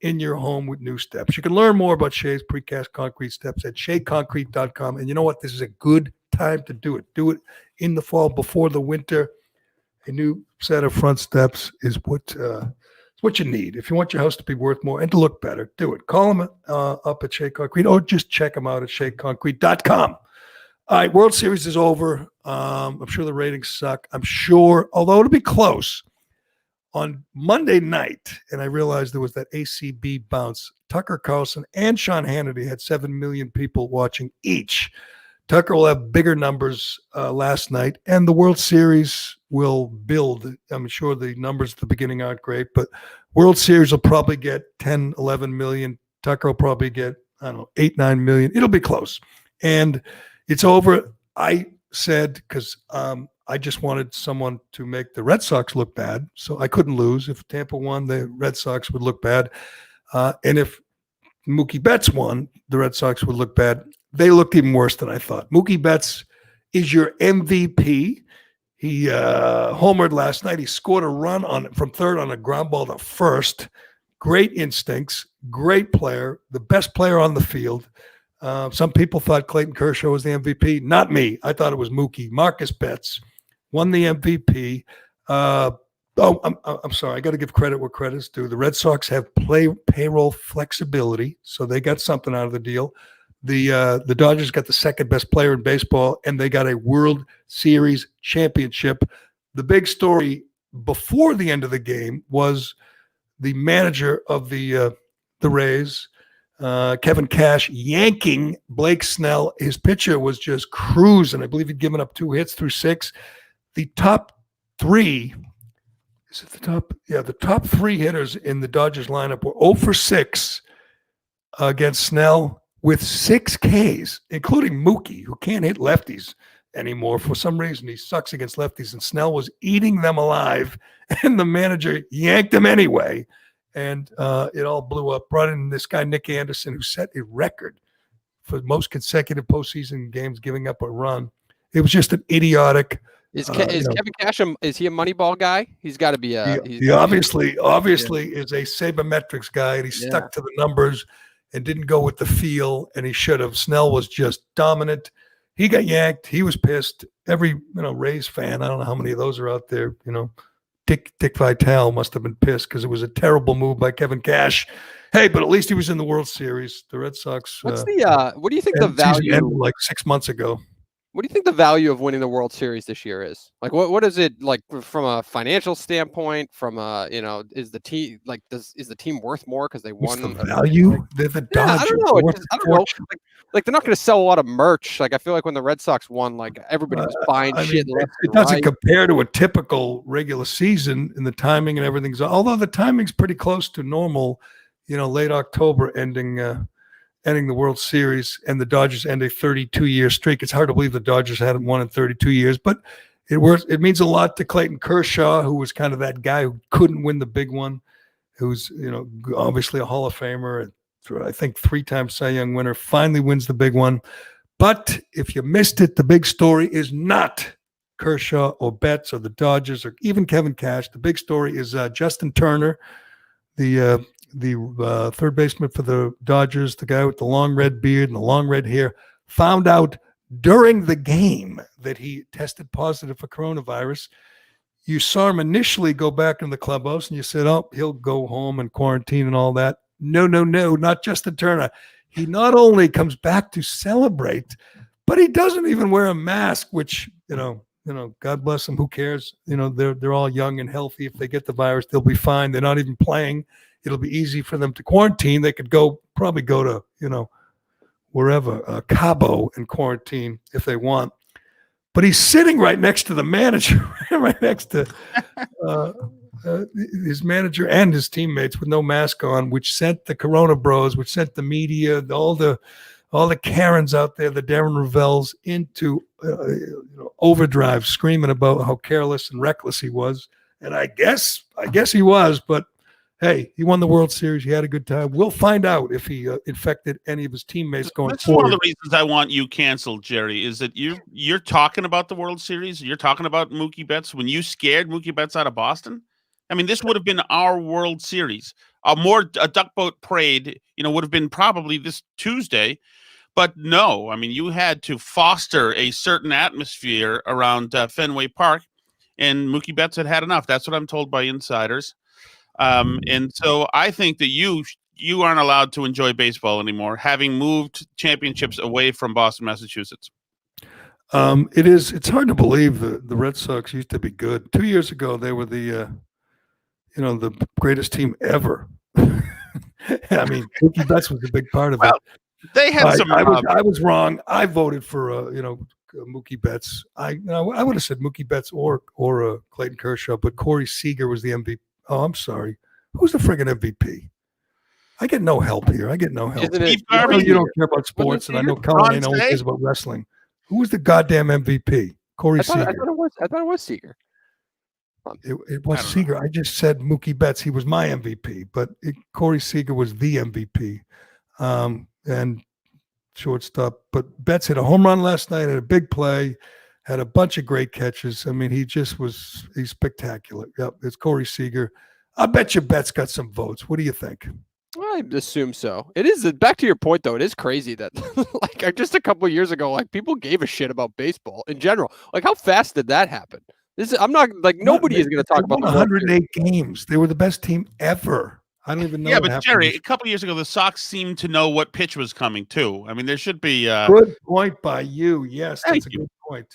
in your home with new steps. You can learn more about Shea's precast concrete steps at sheaconcrete.com. And you know what? This is a good time to do it. Do it in the fall before the winter. A new set of front steps is what you need. If you want your house to be worth more and to look better, do it. Call them up at Shea Concrete, or just check them out at sheaconcrete.com. All right, World Series is over. I'm sure the ratings suck. I'm sure, although it'll be close. On Monday night, and I realized there was that ACB bounce, Tucker Carlson and Sean Hannity had 7 million people watching each. Tucker will have bigger numbers last night, and the World Series will build. I'm sure the numbers at the beginning aren't great, but World Series will probably get 10, 11 million. Tucker will probably get, 8, 9 million. It'll be close. And it's over. I said, because I just wanted someone to make the Red Sox look bad, so I couldn't lose. If Tampa won, the Red Sox would look bad. And if Mookie Betts won, the Red Sox would look bad. They looked even worse than I thought. Mookie Betts is your MVP. He homered last night. He scored a run from third on a ground ball to first. Great instincts, great player, the best player on the field. Some people thought Clayton Kershaw was the MVP. Not me. I thought it was Mookie. Marcus Betts won the MVP. I'm sorry. I got to give credit where credit's due. The Red Sox have payroll flexibility, so they got something out of the deal. The Dodgers got the second best player in baseball, and they got a World Series championship. The big story before the end of the game was the manager of the Rays, Kevin Cash, yanking Blake Snell. His pitcher was just cruising. I believe he'd given up 2 hits through 6. The top 3, is it the top? Yeah, the top 3 hitters in the Dodgers lineup were 0 for 6 against Snell with 6 Ks, including Mookie, who can't hit lefties anymore. For some reason, he sucks against lefties, and Snell was eating them alive, and the manager yanked him anyway. And it all blew up. Brought in this guy, Nick Anderson, who set a record for most consecutive postseason games giving up a run. It was just an idiotic. Is Kevin Cash is he a Moneyball guy? He's got to be a. He obviously is a sabermetrics guy, and he stuck to the numbers and didn't go with the feel, and he should have. Snell was just dominant. He got yanked. He was pissed. Every Rays fan, I don't know how many of those are out there. Dick Vitale must have been pissed because it was a terrible move by Kevin Cash. Hey, but at least he was in the World Series. The Red Sox. What do you think the value? Ended like 6 months ago. What do you think the value of winning the World Series this year is? Like, what is it like from a financial standpoint? From is the team is the team worth more because they won? The value? They're the Dodgers. I don't know. I don't know. Like they're not going to sell a lot of merch. Like I feel like when the Red Sox won, like everybody was buying shit. It doesn't compare to a typical regular season in the timing and everything's. Although the timing's pretty close to normal. Late October ending the World Series, and the Dodgers end a 32-year streak. It's hard to believe the Dodgers hadn't won in 32 years, but it means a lot to Clayton Kershaw, who was kind of that guy who couldn't win the big one, who's obviously a Hall of Famer. I think 3-time Cy Young winner, finally wins the big one. But if you missed it, the big story is not Kershaw or Betts or the Dodgers or even Kevin Cash. The big story is Justin Turner, the third baseman for the Dodgers, the guy with the long red beard and the long red hair, found out during the game that he tested positive for coronavirus. You saw him initially go back in the clubhouse and you said, oh, he'll go home and quarantine and all that. No, not Justin Turner. He not only comes back to celebrate, but he doesn't even wear a mask, which, God bless them. Who cares? They're all young and healthy. If they get the virus, they'll be fine. They're not even playing. It'll be easy for them to quarantine. They could probably go to, wherever, Cabo and quarantine if they want. But he's sitting right next to the manager, right next to his manager and his teammates with no mask on, which sent the Corona Bros, which sent the media, all the Karens out there, the Darren Ravels, into overdrive, screaming about how careless and reckless he was. And I guess he was, but hey, he won the World Series. He had a good time. We'll find out if he infected any of his teammates going That's forward. One of the reasons I want you canceled, Jerry, is that you're talking about the World Series. You're talking about Mookie Betts. When you scared Mookie Betts out of Boston, I mean, this would have been our World Series. A duck boat parade, would have been probably this Tuesday. But no, I mean, you had to foster a certain atmosphere around Fenway Park, and Mookie Betts had enough. That's what I'm told by insiders. And so I think that you aren't allowed to enjoy baseball anymore, having moved championships away from Boston, Massachusetts. It's hard to believe the Red Sox used to be good. 2 years ago, they were the greatest team ever. I mean, Mookie Betts was a big part of it. They had some. I was wrong. I voted for Mookie Betts. I would have said Mookie Betts or Clayton Kershaw, but Corey Seager was the MVP. Oh, I'm sorry. Who's the friggin' MVP? I get no help here. I know you don't care about sports, and I know Colin only cares about wrestling. Who was the goddamn MVP? Corey I thought Seager. I thought it was Seager. It was I don't Seager. I just said Mookie Betts. He was my MVP, but Corey Seager was the MVP. And shortstop. But Betts hit a home run last night, had a big play, had a bunch of great catches. I mean, he's spectacular. Yep, it's Corey Seager. I bet you Betts got some votes. What do you think? I assume so. It is back to your point though. It is crazy that like just a couple of years ago, like people gave a shit about baseball in general. Like how fast did that happen? I'm not like nobody is going to talk about the 108 games. They were the best team ever. I don't even know. Yeah, what but happened. Jerry, a couple of years ago, the Sox seemed to know what pitch was coming too. I mean, there should be. Good point by you. Yes, that's a good point.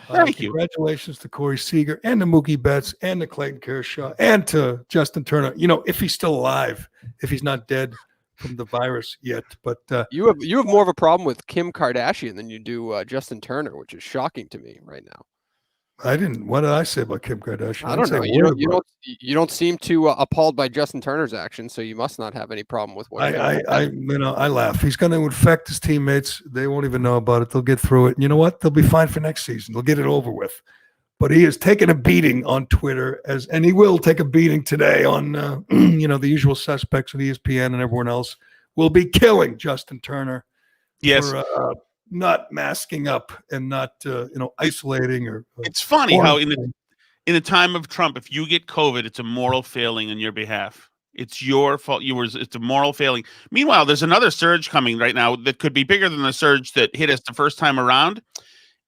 Thank you. Congratulations to Corey Seager and to Mookie Betts and to Clayton Kershaw and to Justin Turner. You know, if he's still alive, if he's not dead from the virus yet. But you have more of a problem with Kim Kardashian than you do Justin Turner, which is shocking to me right now. what did I say about Kim Kardashian? I don't know. You don't seem too appalled by Justin Turner's actions, so you must not have any problem with what. I laugh. He's going to infect his teammates. They won't even know about it. They'll get through it. And you know what? They'll be fine for next season. They'll get it over with. But he has taken a beating on Twitter, and he will take a beating today on the usual suspects of ESPN and everyone else will be killing Justin Turner. Yes. For, not masking up and not isolating or it's funny how in the time of Trump, if you get COVID, it's a moral failing on your behalf. It's your fault. It's a moral failing. Meanwhile, there's another surge coming right now that could be bigger than the surge that hit us the first time around.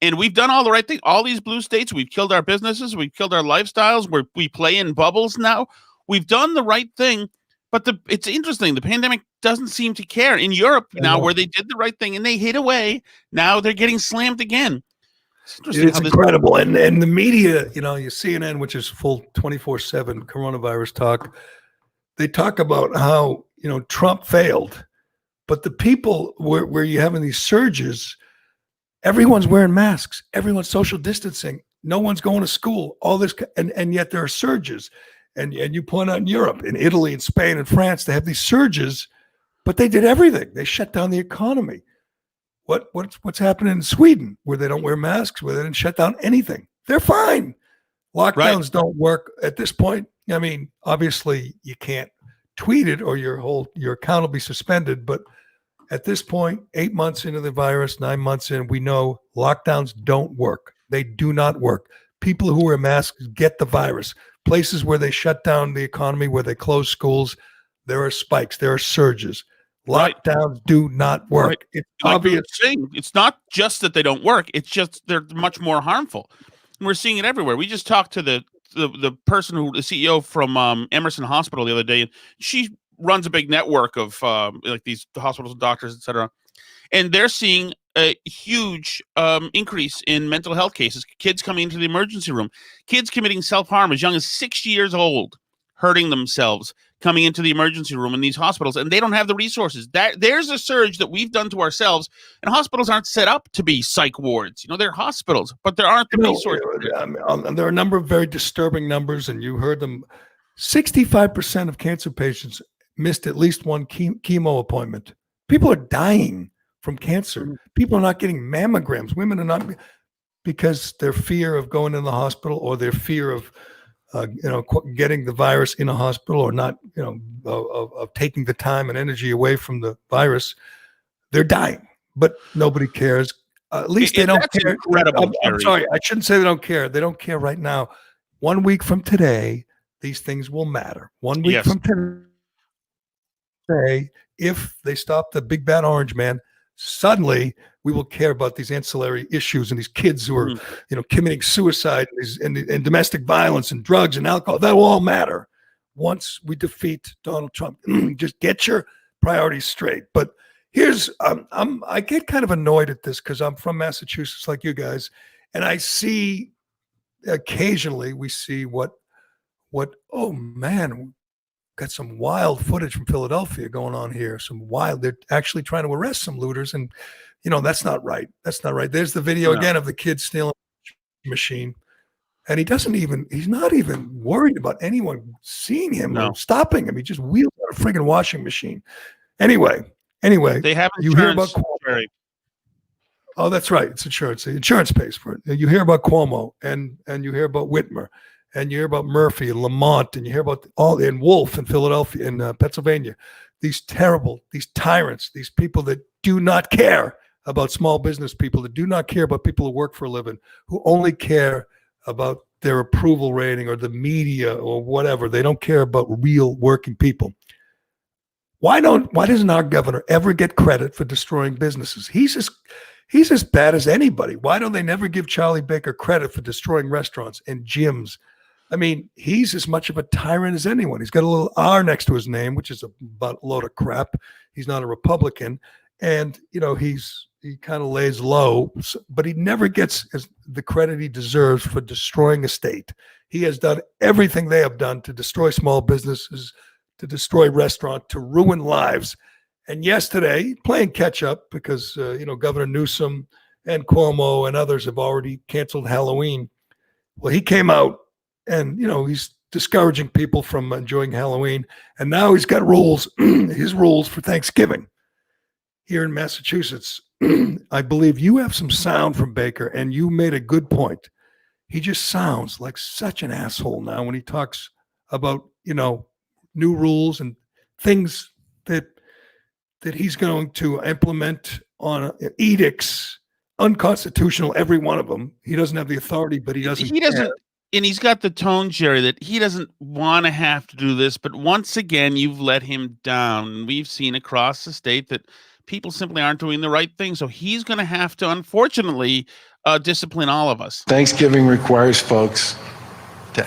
And we've done all the right thing. All these blue states, we've killed our businesses, we've killed our lifestyles, we play in bubbles now. We've done the right thing. But it's interesting. The pandemic doesn't seem to care. In Europe now, where they did the right thing and they hit away, now they're getting slammed again. It's incredible. And the media, your CNN, which is full 24/7 coronavirus talk, they talk about how, Trump failed. But the people where you're having these surges, everyone's wearing masks. Everyone's social distancing. No one's going to school. All this, and yet there are surges. And you point out in Europe, in Italy, and Spain, and France, they have these surges, but they did everything. They shut down the economy. What's happening in Sweden, where they don't wear masks, where they didn't shut down anything? They're fine. Lockdowns don't work at this point. I mean, obviously, you can't tweet it, or your account will be suspended. But at this point, 8 months into the virus, 9 months in, we know lockdowns don't work. They do not work. People who wear masks get the virus. Places where they shut down the economy, where they close schools, there are spikes, there are surges. Lockdowns do not work. Right. It's obvious. It's not just that they don't work. It's just they're much more harmful. And we're seeing it everywhere. We just talked to the person the CEO from Emerson Hospital the other day. And she runs a big network of like these hospitals, doctors, et cetera. And they're seeing a huge increase in mental health cases, kids coming into the emergency room, kids committing self-harm as young as 6 years old, hurting themselves, coming into the emergency room in these hospitals, and they don't have the resources. There's a surge that we've done to ourselves, and hospitals aren't set up to be psych wards. They're hospitals, but there aren't the resources. There are a number of very disturbing numbers, and you heard them. 65% of cancer patients missed at least one chemo appointment. People are dying from cancer. People are not getting mammograms. Women are not, because their fear of going in the hospital, or their fear of getting the virus in a hospital, or not, of taking the time and energy away from the virus. They're dying, but nobody cares. At least they don't care. Incredible, I'm sorry, I shouldn't say they don't care. They don't care right now. 1 week from today, these things will matter. 1 week from today, if they stop the big bad orange man, suddenly we will care about these ancillary issues and these kids who are, committing suicide and domestic violence and drugs and alcohol. That will all matter once we defeat Donald Trump. Just get your priorities straight. But here's, I get kind of annoyed at this because I'm from Massachusetts, like you guys, and I see occasionally we see what oh man, got some wild footage from Philadelphia going on here. They're actually trying to arrest some looters, and that's not right. That's not right. There's the video again of the kid stealing a machine, and he's not even worried about anyone seeing him or stopping him. He just wheels out a friggin' washing machine. Anyway, they haven't. You hear about Oh, that's right. It's insurance. The insurance pays for it. You hear about Cuomo and you hear about Whitmer and you hear about Murphy and Lamont and you hear about and Wolf in Philadelphia and Pennsylvania. These tyrants, these people that do not care about small business people, that do not care about people who work for a living, who only care about their approval rating or the media or whatever. They don't care about real working people. Why doesn't our governor ever get credit for destroying businesses? He's as bad as anybody. Why don't they never give Charlie Baker credit for destroying restaurants and gyms? I mean, he's as much of a tyrant as anyone. He's got a little R next to his name, which is a load of crap. He's not a Republican. And, he kind of lays low, but he never gets the credit he deserves for destroying a state. He has done everything they have done to destroy small businesses, to destroy restaurants, to ruin lives. And yesterday, playing catch up because, Governor Newsom and Cuomo and others have already canceled Halloween. Well, he came out and, he's discouraging people from enjoying Halloween. And now he's got his rules for Thanksgiving here in Massachusetts. I believe you have some sound from Baker, and you made a good point. He just sounds like such an asshole now when he talks about, new rules and things that he's going to implement on edicts, unconstitutional, every one of them. He doesn't have the authority, but he doesn't care. And he's got the tone, Jerry, that he doesn't want to have to do this, but once again, you've let him down. We've seen across the state that people simply aren't doing the right thing. So he's going to have to, unfortunately, discipline all of us. Thanksgiving requires folks to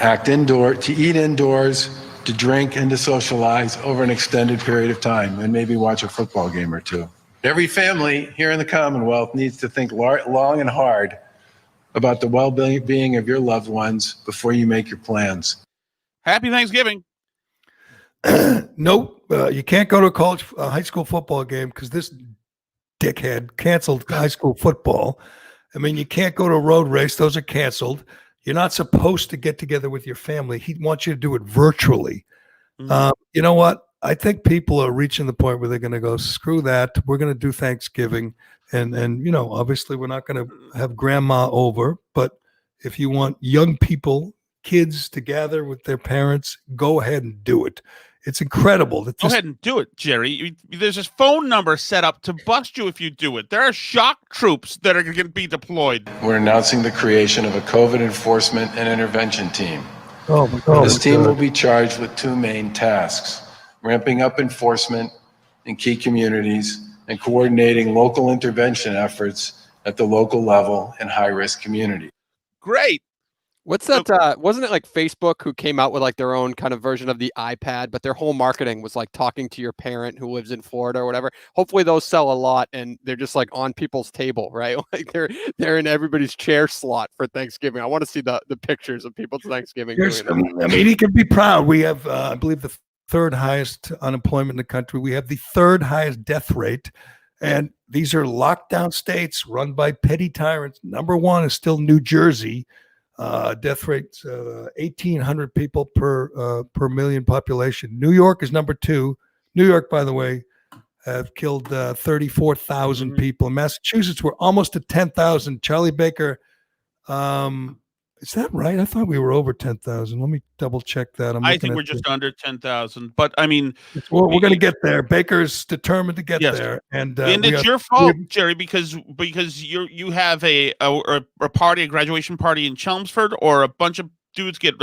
eat indoors, to drink and to socialize over an extended period of time and maybe watch a football game or two. Every family here in the Commonwealth needs to think long and hard about the well-being of your loved ones before you make your plans. Happy Thanksgiving. Nope. You can't go to a high school football game because this dickhead canceled high school football. I mean, you can't go to a road race. Those are canceled. You're not supposed to get together with your family. He wants you to do it virtually. Mm-hmm. You know what? I think people are reaching the point where they're going to go, screw that. We're going to do Thanksgiving. And obviously we're not going to have grandma over. But if you want young people, kids to gather with their parents, go ahead and do it. It's incredible. Go ahead and do it, Jerry. There's a phone number set up to bust you if you do it. There are shock troops that are going to be deployed. We're announcing the creation of a COVID enforcement and intervention team. This team will be charged with two main tasks: ramping up enforcement in key communities and coordinating local intervention efforts at the local level in high-risk communities. Great. What's that? Wasn't it like Facebook who came out with like their own kind of version of the iPad, but their whole marketing was like talking to your parent who lives in Florida or whatever. Hopefully those sell a lot and they're just like on people's table, right? Like they're in everybody's chair slot for Thanksgiving. I want to see the pictures of people's Thanksgiving. I mean, he can be proud. We have, I believe, the third highest unemployment in the country. We have the third highest death rate. And these are lockdown states run by petty tyrants. Number one is still New Jersey. Death rates 1,800 people per million population. New York is number two. New York, by the way, have killed 34,000 people. In Massachusetts, we're almost at 10,000. Charlie Baker, is that right? I thought we were over 10,000. Let me double check that. I think we're just under 10,000. But I mean, we're going to get there. Baker's determined to get there, and it's your fault, Jerry, because you have a party, a graduation party in Chelmsford, or a bunch of dudes get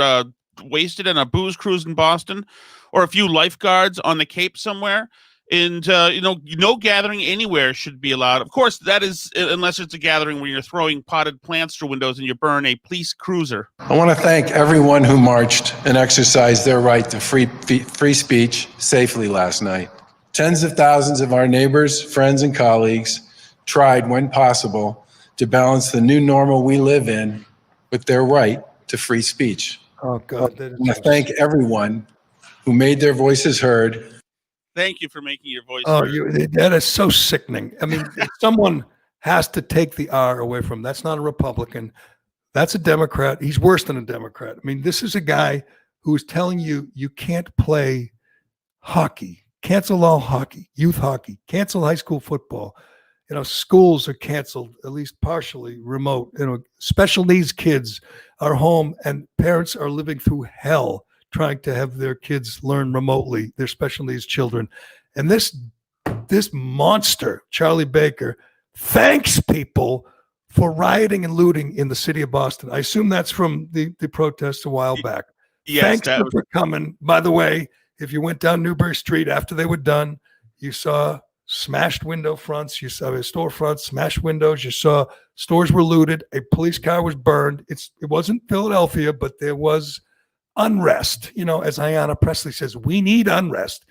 wasted in a booze cruise in Boston, or a few lifeguards on the Cape somewhere. And, no gathering anywhere should be allowed. Of course, that is, unless it's a gathering where you're throwing potted plants through windows and you burn a police cruiser. I want to thank everyone who marched and exercised their right to free speech safely last night. Tens of thousands of our neighbors, friends, and colleagues tried, when possible, to balance the new normal we live in with their right to free speech. Oh, God. I want to thank everyone who made their voices heard. Thank you for making your voice heard. That is so sickening. I mean, someone has to take the R away from him. That's not a Republican. That's a Democrat. He's worse than a Democrat. I mean, this is a guy who is telling you can't play hockey. Cancel all hockey, youth hockey. Cancel high school football. schools are canceled, at least partially remote. Special needs kids are home, and parents are living through hell trying to have their kids learn remotely, their special needs children. And this monster, Charlie Baker, thanks people for rioting and looting in the city of Boston. I assume that's from the protests a while back. Yes, Thanks for coming. By the way, if you went down Newbury Street after they were done, you saw smashed window fronts, you saw storefronts, smashed windows, you saw stores were looted, a police car was burned. It wasn't Philadelphia, but there was unrest. As Ayanna Pressley says, we need unrest.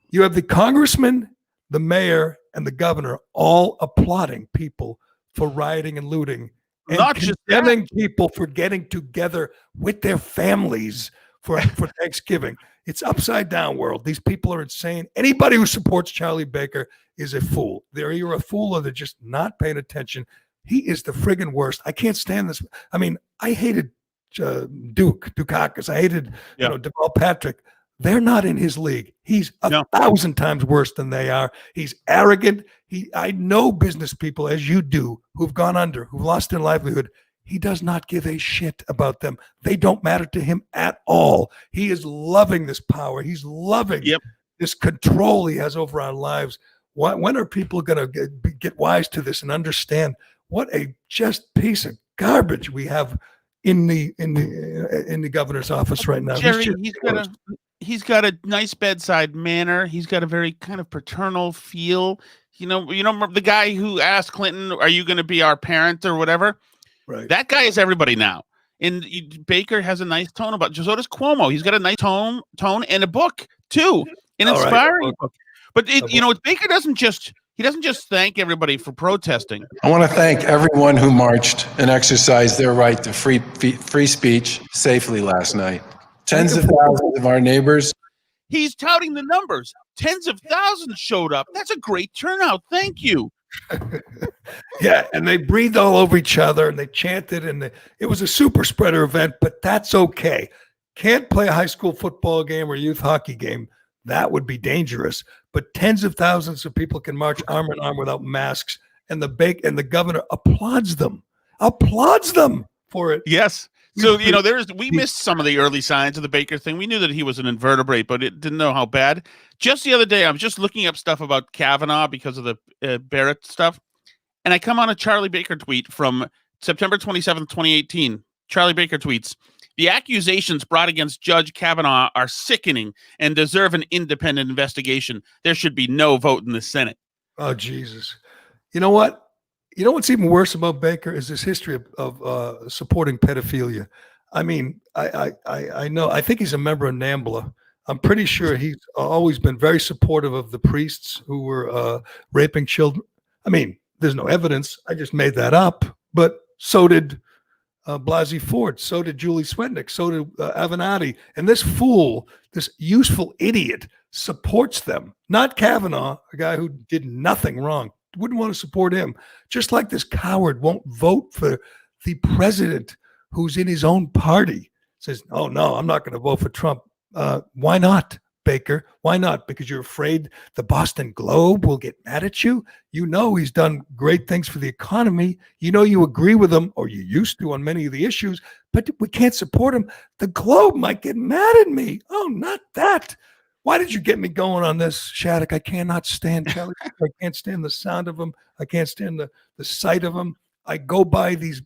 You have the congressman, the mayor, and the governor all applauding people for rioting and looting, and not just condemning people for getting together with their families for Thanksgiving. It's upside down world. These people are insane. Anybody who supports Charlie Baker is a fool. They're either a fool or they're just not paying attention. He is the friggin' worst. I can't stand this. I mean, I hated Dukakis. I hated Deval Patrick. They're not in his league. He's 1,000 times worse than they are. He's arrogant. I know business people, as you do, who've gone under, who've lost their livelihood. He does not give a shit about them. They don't matter to him at all. He is loving this power. He's loving this control he has over our lives. When are people going to get wise to this and understand what a just piece of garbage we have in the governor's office right now? Jerry, he's got a nice bedside manner. He's got a very kind of paternal feel. The guy who asked Clinton, "Are you going to be our parent or whatever?" Right. That guy is everybody now. And Baker has a nice tone about. So does Cuomo. He's got a nice tone and a book too, an inspiring book. But Baker doesn't just thank everybody for protesting. I want to thank everyone who marched and exercised their right to free speech safely last night. Tens of thousands of our neighbors. He's touting the numbers. Tens of thousands showed up. That's a great turnout. Thank you. Yeah, and they breathed all over each other and they chanted, and it was a super spreader event, but that's okay. Can't play a high school football game or youth hockey game. That would be dangerous. But tens of thousands of people can march arm in arm without masks, and the governor applauds them for it. Yes. So, we missed some of the early signs of the Baker thing. We knew that he was an invertebrate, but it didn't know how bad. Just the other day, I was just looking up stuff about Kavanaugh because of the Barrett stuff. And I come on a Charlie Baker tweet from September 27th, 2018. Charlie Baker tweets, "The accusations brought against Judge Kavanaugh are sickening and deserve an independent investigation. There should be no vote in the Senate." Oh, Jesus. You know what? You know what's even worse about Baker is this history of supporting pedophilia. I mean, I know. I think he's a member of NAMBLA. I'm pretty sure he's always been very supportive of the priests who were raping children. I mean, there's no evidence. I just made that up. But so did Blasey Ford. So did Julie Swetnick. So did Avenatti. And this fool, this useful idiot, supports them. Not Kavanaugh, a guy who did nothing wrong. Wouldn't want to support him. Just like this coward won't vote for the president who's in his own party. Says, "Oh, no, I'm not going to vote for Trump." Why not, Baker? Why not? Because you're afraid the Boston Globe will get mad at you? You know he's done great things for the economy. You know you agree with him, or you used to on many of the issues, but we can't support him. The Globe might get mad at me. Oh, not that. Why did you get me going on this, Shattuck? I cannot stand Charlie. I can't stand the sound of him. I can't stand the sight of him. I go by these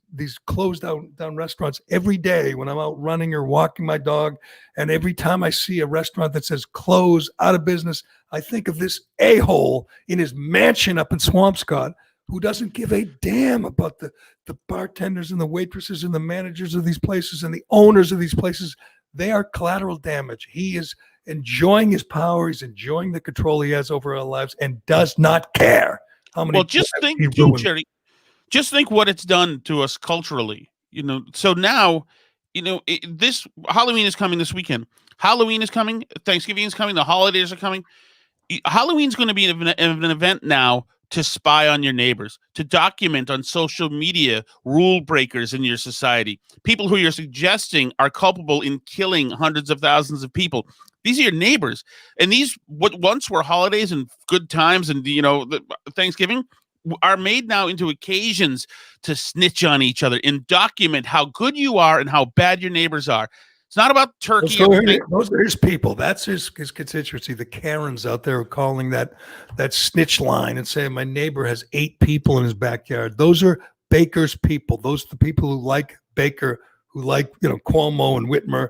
closed down restaurants every day when I'm out running or walking my dog. And every time I see a restaurant that says close, out of business, I think of this a-hole in his mansion up in Swampscott who doesn't give a damn about the bartenders and the waitresses and the managers of these places and the owners of these places. They are collateral damage. He is enjoying his power. He's enjoying the control he has over our lives and does not care how many. Well, just think, too, Jerry. Just think what it's done to us culturally. So now, this Halloween is coming this weekend. Halloween is coming. Thanksgiving is coming. The holidays are coming. Halloween's going to be an event now to spy on your neighbors, to document on social media rule breakers in your society, people who you're suggesting are culpable in killing hundreds of thousands of people. These are your neighbors. And these, what once were holidays and good times and, Thanksgiving, are made now into occasions to snitch on each other and document how good you are and how bad your neighbors are. It's not about Turkey. Those are his people. That's his constituency. The Karens out there are calling that snitch line and saying my neighbor has 8 people in his backyard. Those are Baker's people. Those are the people who like Baker, who like Cuomo and Whitmer.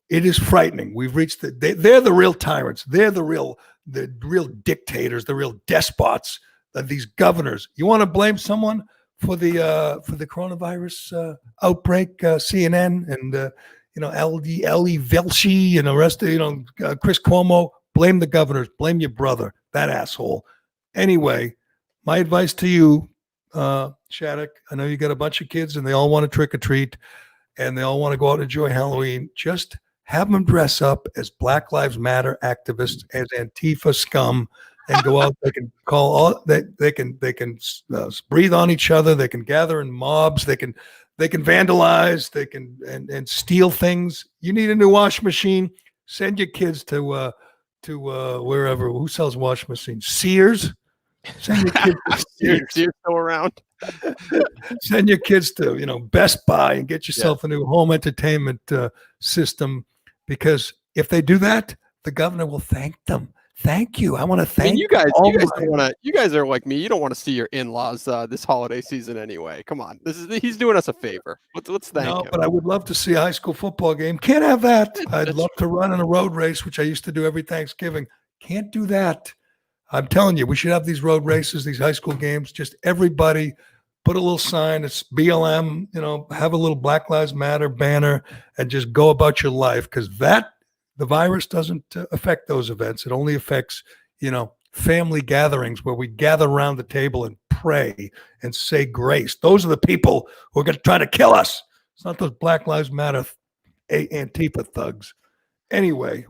It is frightening. We've reached they're the real tyrants. They're the real dictators, the real despots. These governors. You want to blame someone for the coronavirus outbreak? CNN and Ellie Velshi and the rest of Chris Cuomo. Blame the governors. Blame your brother, that asshole. Anyway, my advice to you, Shattuck. I know you got a bunch of kids and they all want to trick or treat, and they all want to go out and enjoy Halloween. Just have them dress up as Black Lives Matter activists, as Antifa scum, and go out. They can call all they can breathe on each other. They can gather in mobs. They can vandalize. They can and steal things. You need a new washing machine. Send your kids to wherever. Who sells washing machines? Sears. Send your kids to Sears still around. Send your kids to Best Buy and get yourself a new home entertainment system, because if they do that, the governor will thank them. Thank you. I want to thank you guys. You guys are like me. You don't want to see your in-laws this holiday season anyway. Come on, he's doing us a favor. Let's thank him. But I would love to see a high school football game. Can't have that. I'd love to run in a road race, which I used to do every Thanksgiving. Can't do that. I'm telling you, we should have these road races, these high school games. Just everybody put a little sign. It's BLM. Have a little Black Lives Matter banner and just go about your life, because the virus doesn't affect those events. It only affects, family gatherings where we gather around the table and pray and say grace. Those are the people who are going to try to kill us. It's not those Black Lives Matter Antifa thugs. Anyway,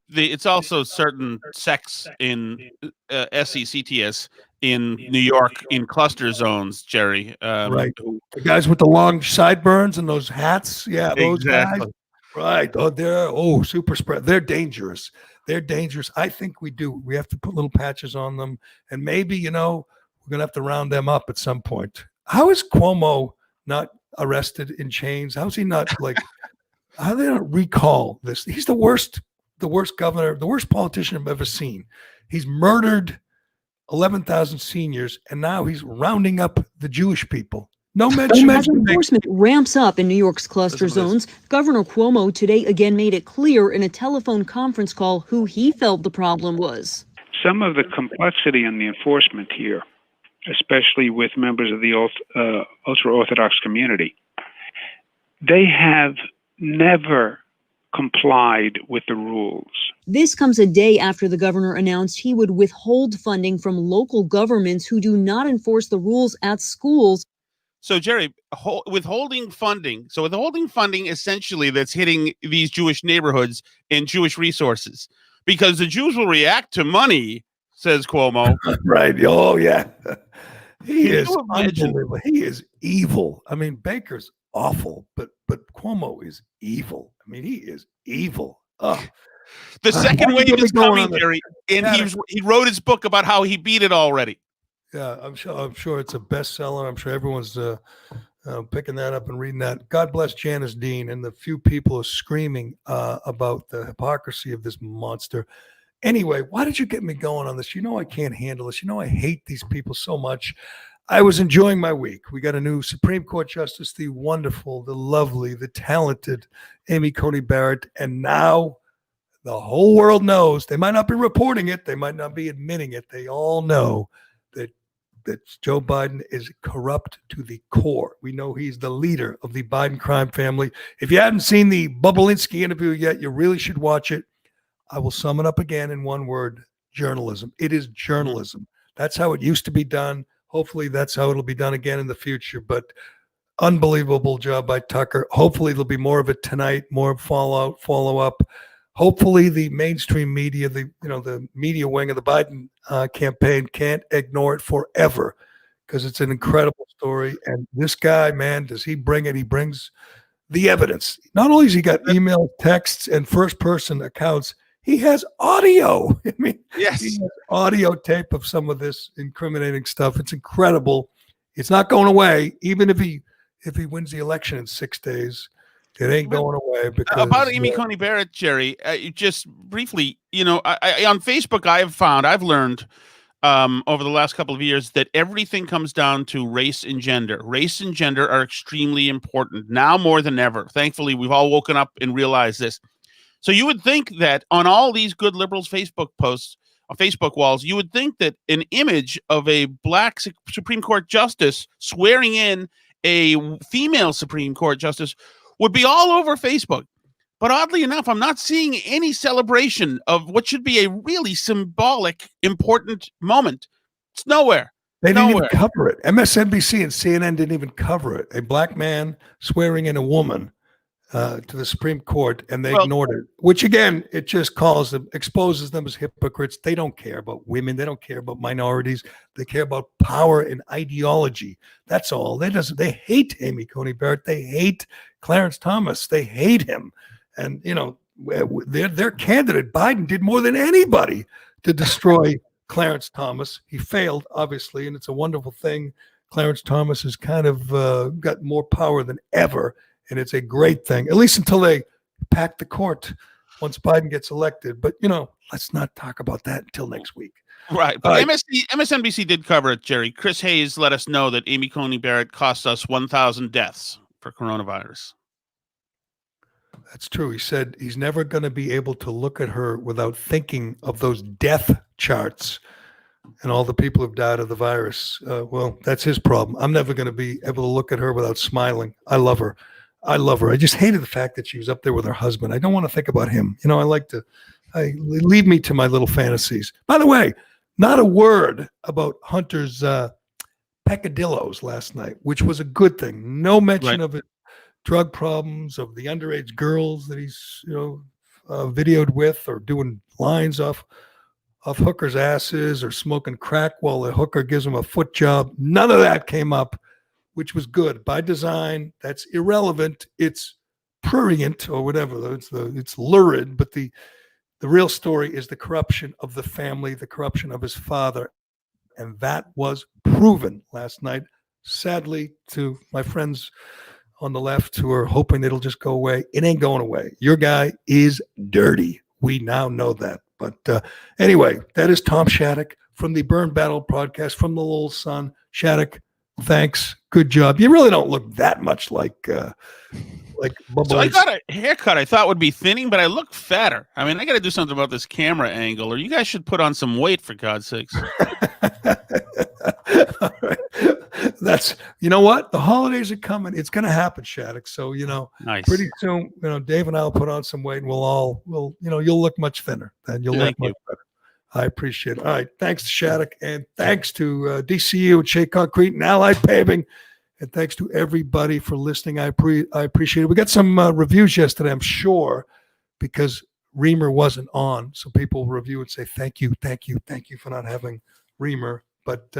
it's also certain sects in SECTS in New York in cluster zones, Jerry. Right. The guys with the long sideburns and those hats. Yeah, those guys. Right. Oh, they're super spread. They're dangerous. I think we have to put little patches on them, and maybe we're gonna have to round them up at some point. How is Cuomo not arrested in chains? How is he not how do they not recall this? He's the worst governor, the worst politician I've ever seen. He's murdered 11,000 seniors, and now he's rounding up the Jewish people. No mention. As enforcement ramps up in New York's cluster zones, Governor Cuomo today again made it clear in a telephone conference call who he felt the problem was. Some of the complexity in the enforcement here, especially with members of the ultra-Orthodox community, they have never complied with the rules. This comes a day after the governor announced he would withhold funding from local governments who do not enforce the rules at schools. So, Jerry, withholding funding. So withholding funding essentially that's hitting these Jewish neighborhoods and Jewish resources, because the Jews will react to money, says Cuomo. Right. Oh, yeah. He is unbelievable. He is evil. I mean, Baker's awful, but Cuomo is evil. I mean, he is evil. The second wave is coming, Jerry, and he wrote his book about how he beat it already. Yeah, I'm sure it's a bestseller. I'm sure everyone's picking that up and reading that. God bless Janice Dean and the few people are screaming about the hypocrisy of this monster. Anyway, why did you get me going on this? I can't handle this. I hate these people so much. I was enjoying my week. We got a new Supreme Court Justice, the wonderful, the lovely, the talented Amy Coney Barrett. And now the whole world knows. They might not be reporting it. They might not be admitting it. They all know that Joe Biden is corrupt to the core. We know he's the leader of the Biden crime family. If you haven't seen the Bobulinski interview yet, you really should watch it. I will sum it up again in one word: journalism. It is journalism. That's how it used to be done. Hopefully that's how it'll be done again in the future. But unbelievable job by Tucker. Hopefully there'll be more of it tonight, more follow up. Hopefully the mainstream media, the media wing of the Biden campaign can't ignore it forever, because it's an incredible story. And this guy, man, does he bring it? He brings the evidence. Not only has he got email, texts, and first-person accounts, He has audio. I mean, Yes. he has audio tape of some of this incriminating stuff. It's incredible. It's not going away, even if he wins the election in 6 days. It ain't going away because About Amy Coney Barrett, Jerry. Just briefly, I on Facebook, I've learned over the last couple of years that everything comes down to race and gender. Race and gender are extremely important now more than ever. Thankfully, we've all woken up and realized this. So you would think that on all these good liberals' Facebook posts, on Facebook walls, you would think that an image of a black Supreme Court justice swearing in a female Supreme Court justice would be all over Facebook. But oddly enough, I'm not seeing any celebration of what should be a really symbolic, important moment. It's nowhere. They didn't even cover it. MSNBC and CNN didn't even cover it. A black man swearing in a woman to the Supreme Court, and they ignored it. Which again, it just exposes them as hypocrites. They don't care about women. They don't care about minorities. They care about power and ideology. That's all. They hate Amy Coney Barrett. They hate Clarence Thomas. They hate him. And their candidate Biden did more than anybody to destroy Clarence Thomas. He failed, obviously, and it's a wonderful thing. Clarence Thomas has kind of got more power than ever, and it's a great thing, at least until they pack the court once Biden gets elected. But, let's not talk about that until next week. Right. But MSNBC did cover it, Jerry. Chris Hayes let us know that Amy Coney Barrett cost us 1,000 deaths for coronavirus. That's true. He said he's never going to be able to look at her without thinking of those death charts and all the people who've died of the virus. Well, that's his problem. I'm never going to be able to look at her without smiling. I love her. I just hated the fact that she was up there with her husband. I don't want to think about him. I leave me to my little fantasies. By the way, not a word about Hunter's peccadillos last night, which was a good thing. No mention of it. Drug problems, of the underage girls that he's videoed with, or doing lines off hookers' asses, or smoking crack while the hooker gives him a foot job. None of that came up, which was good by design. That's irrelevant. It's prurient or whatever. It's lurid, but the real story is the corruption of the family, the corruption of his father, and that was proven last night. Sadly, to my friends on the left who are hoping it'll just go away. It ain't going away. Your guy is dirty. We now know that. But anyway, that is Tom Shattuck from the Burn Battle podcast from the Little Sun. Shattuck, thanks. Good job. You really don't look that much like Bubba. So I got a haircut I thought would be thinning, but I look fatter. I mean, I got to do something about this camera angle, or you guys should put on some weight, for God's sakes. All right. That's, what? The holidays are coming. It's going to happen, Shattuck. So, nice. Pretty soon, Dave and I will put on some weight, and you'll look much thinner. And you'll look much better. I appreciate it. All right. Thanks to Shattuck, and thanks to DCU and Shea Concrete and Allied Paving. And thanks to everybody for listening. I appreciate it. We got some reviews yesterday, I'm sure, because Reamer wasn't on. So people review and say, thank you for not having Reamer. But,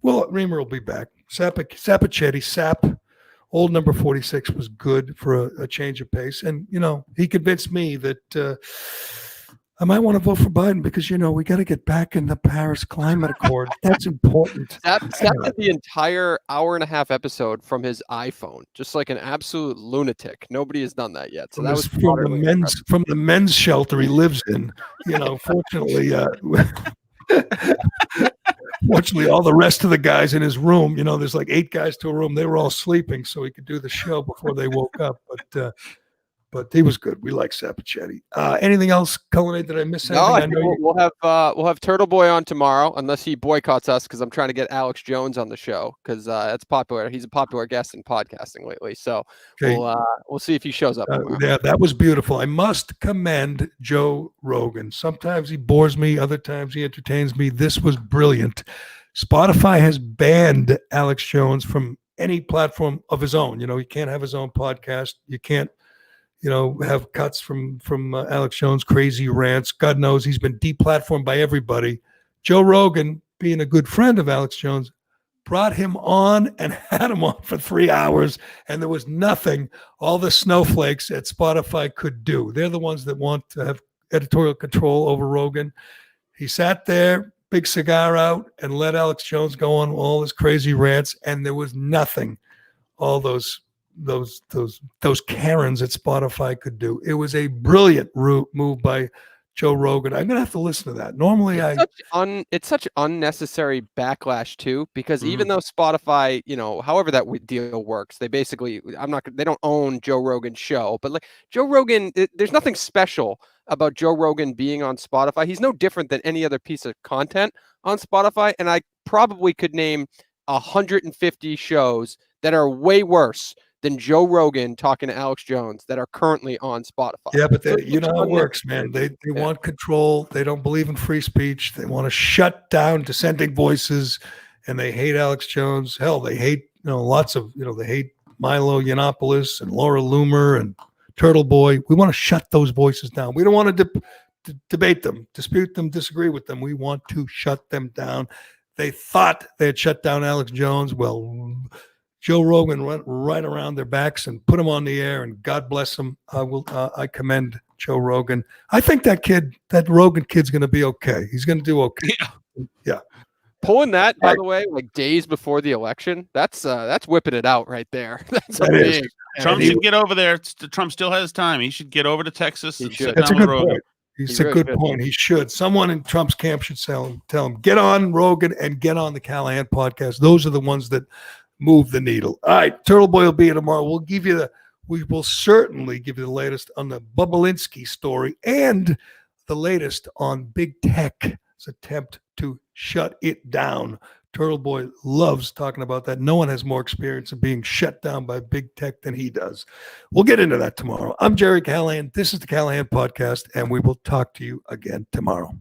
Reamer will be back. Sapichetti, Sap, old number 46 was good for a change of pace. And, he convinced me that I might want to vote for Biden because, we got to get back in the Paris Climate Accord. That's important. Sap did the entire hour-and-a-half episode from his iPhone, just like an absolute lunatic. Nobody has done that yet. So that was from the men's shelter he lives in. Fortunately, fortunately, all the rest of the guys in his room, there's like 8 guys to a room. They were all sleeping, so he could do the show before they woke up. But he was good. We like Sapichetti. Anything else, Cullinane? Did I miss anything? No, I think we'll have Turtle Boy on tomorrow, unless he boycotts us, because I'm trying to get Alex Jones on the show because that's popular. He's a popular guest in podcasting lately. So we'll see if he shows up. Yeah, that was beautiful. I must commend Joe Rogan. Sometimes he bores me, other times he entertains me. This was brilliant. Spotify has banned Alex Jones from any platform of his own. He can't have his own podcast. You can't have cuts from Alex Jones' crazy rants. God knows he's been deplatformed by everybody. Joe Rogan, being a good friend of Alex Jones, brought him on and had him on for 3 hours, and there was nothing all the snowflakes at Spotify could do. They're the ones that want to have editorial control over Rogan. He sat there, big cigar out, and let Alex Jones go on all his crazy rants, and there was nothing all those Karens at Spotify could do. It was a brilliant move by Joe Rogan. I'm gonna have to listen to that. Normally, it's such unnecessary backlash too, because even though Spotify, however that deal works, they basically, they don't own Joe Rogan's show, but like Joe Rogan, there's nothing special about Joe Rogan being on Spotify. He's no different than any other piece of content on Spotify, and I probably could name 150 shows that are way worse than Joe Rogan talking to Alex Jones that are currently on Spotify. Yeah, but you know how it works, man. They want control. They don't believe in free speech. They want to shut down dissenting voices, and they hate Alex Jones. Hell, they hate lots of they hate Milo Yiannopoulos and Laura Loomer and Turtle Boy. We want to shut those voices down. We don't want to debate them, dispute them, disagree with them. We want to shut them down. They thought they had shut down Alex Jones. Well, Joe Rogan went right around their backs and put him on the air, and God bless him. I commend Joe Rogan. I think that Rogan kid's going to be okay. He's going to do okay. Yeah. Pulling that, by the way, like days before the election, that's whipping it out right there. That's big. Trump should get over there. Trump still has time. He should get over to Texas. And sit That's a down good with Rogan. point. He's a good point. He should. Someone in Trump's camp should tell him, get on Rogan and get on the Callahan podcast. Those are the ones that move the needle. All right, Turtle Boy will be here tomorrow. We will certainly give you the latest on the Bublinski story and the latest on big tech's attempt to shut it down. Turtle Boy loves talking about that. No one has more experience of being shut down by big tech than he does. We'll get into that tomorrow. I'm Jerry Callahan. This is the Callahan Podcast, and we will talk to you again tomorrow.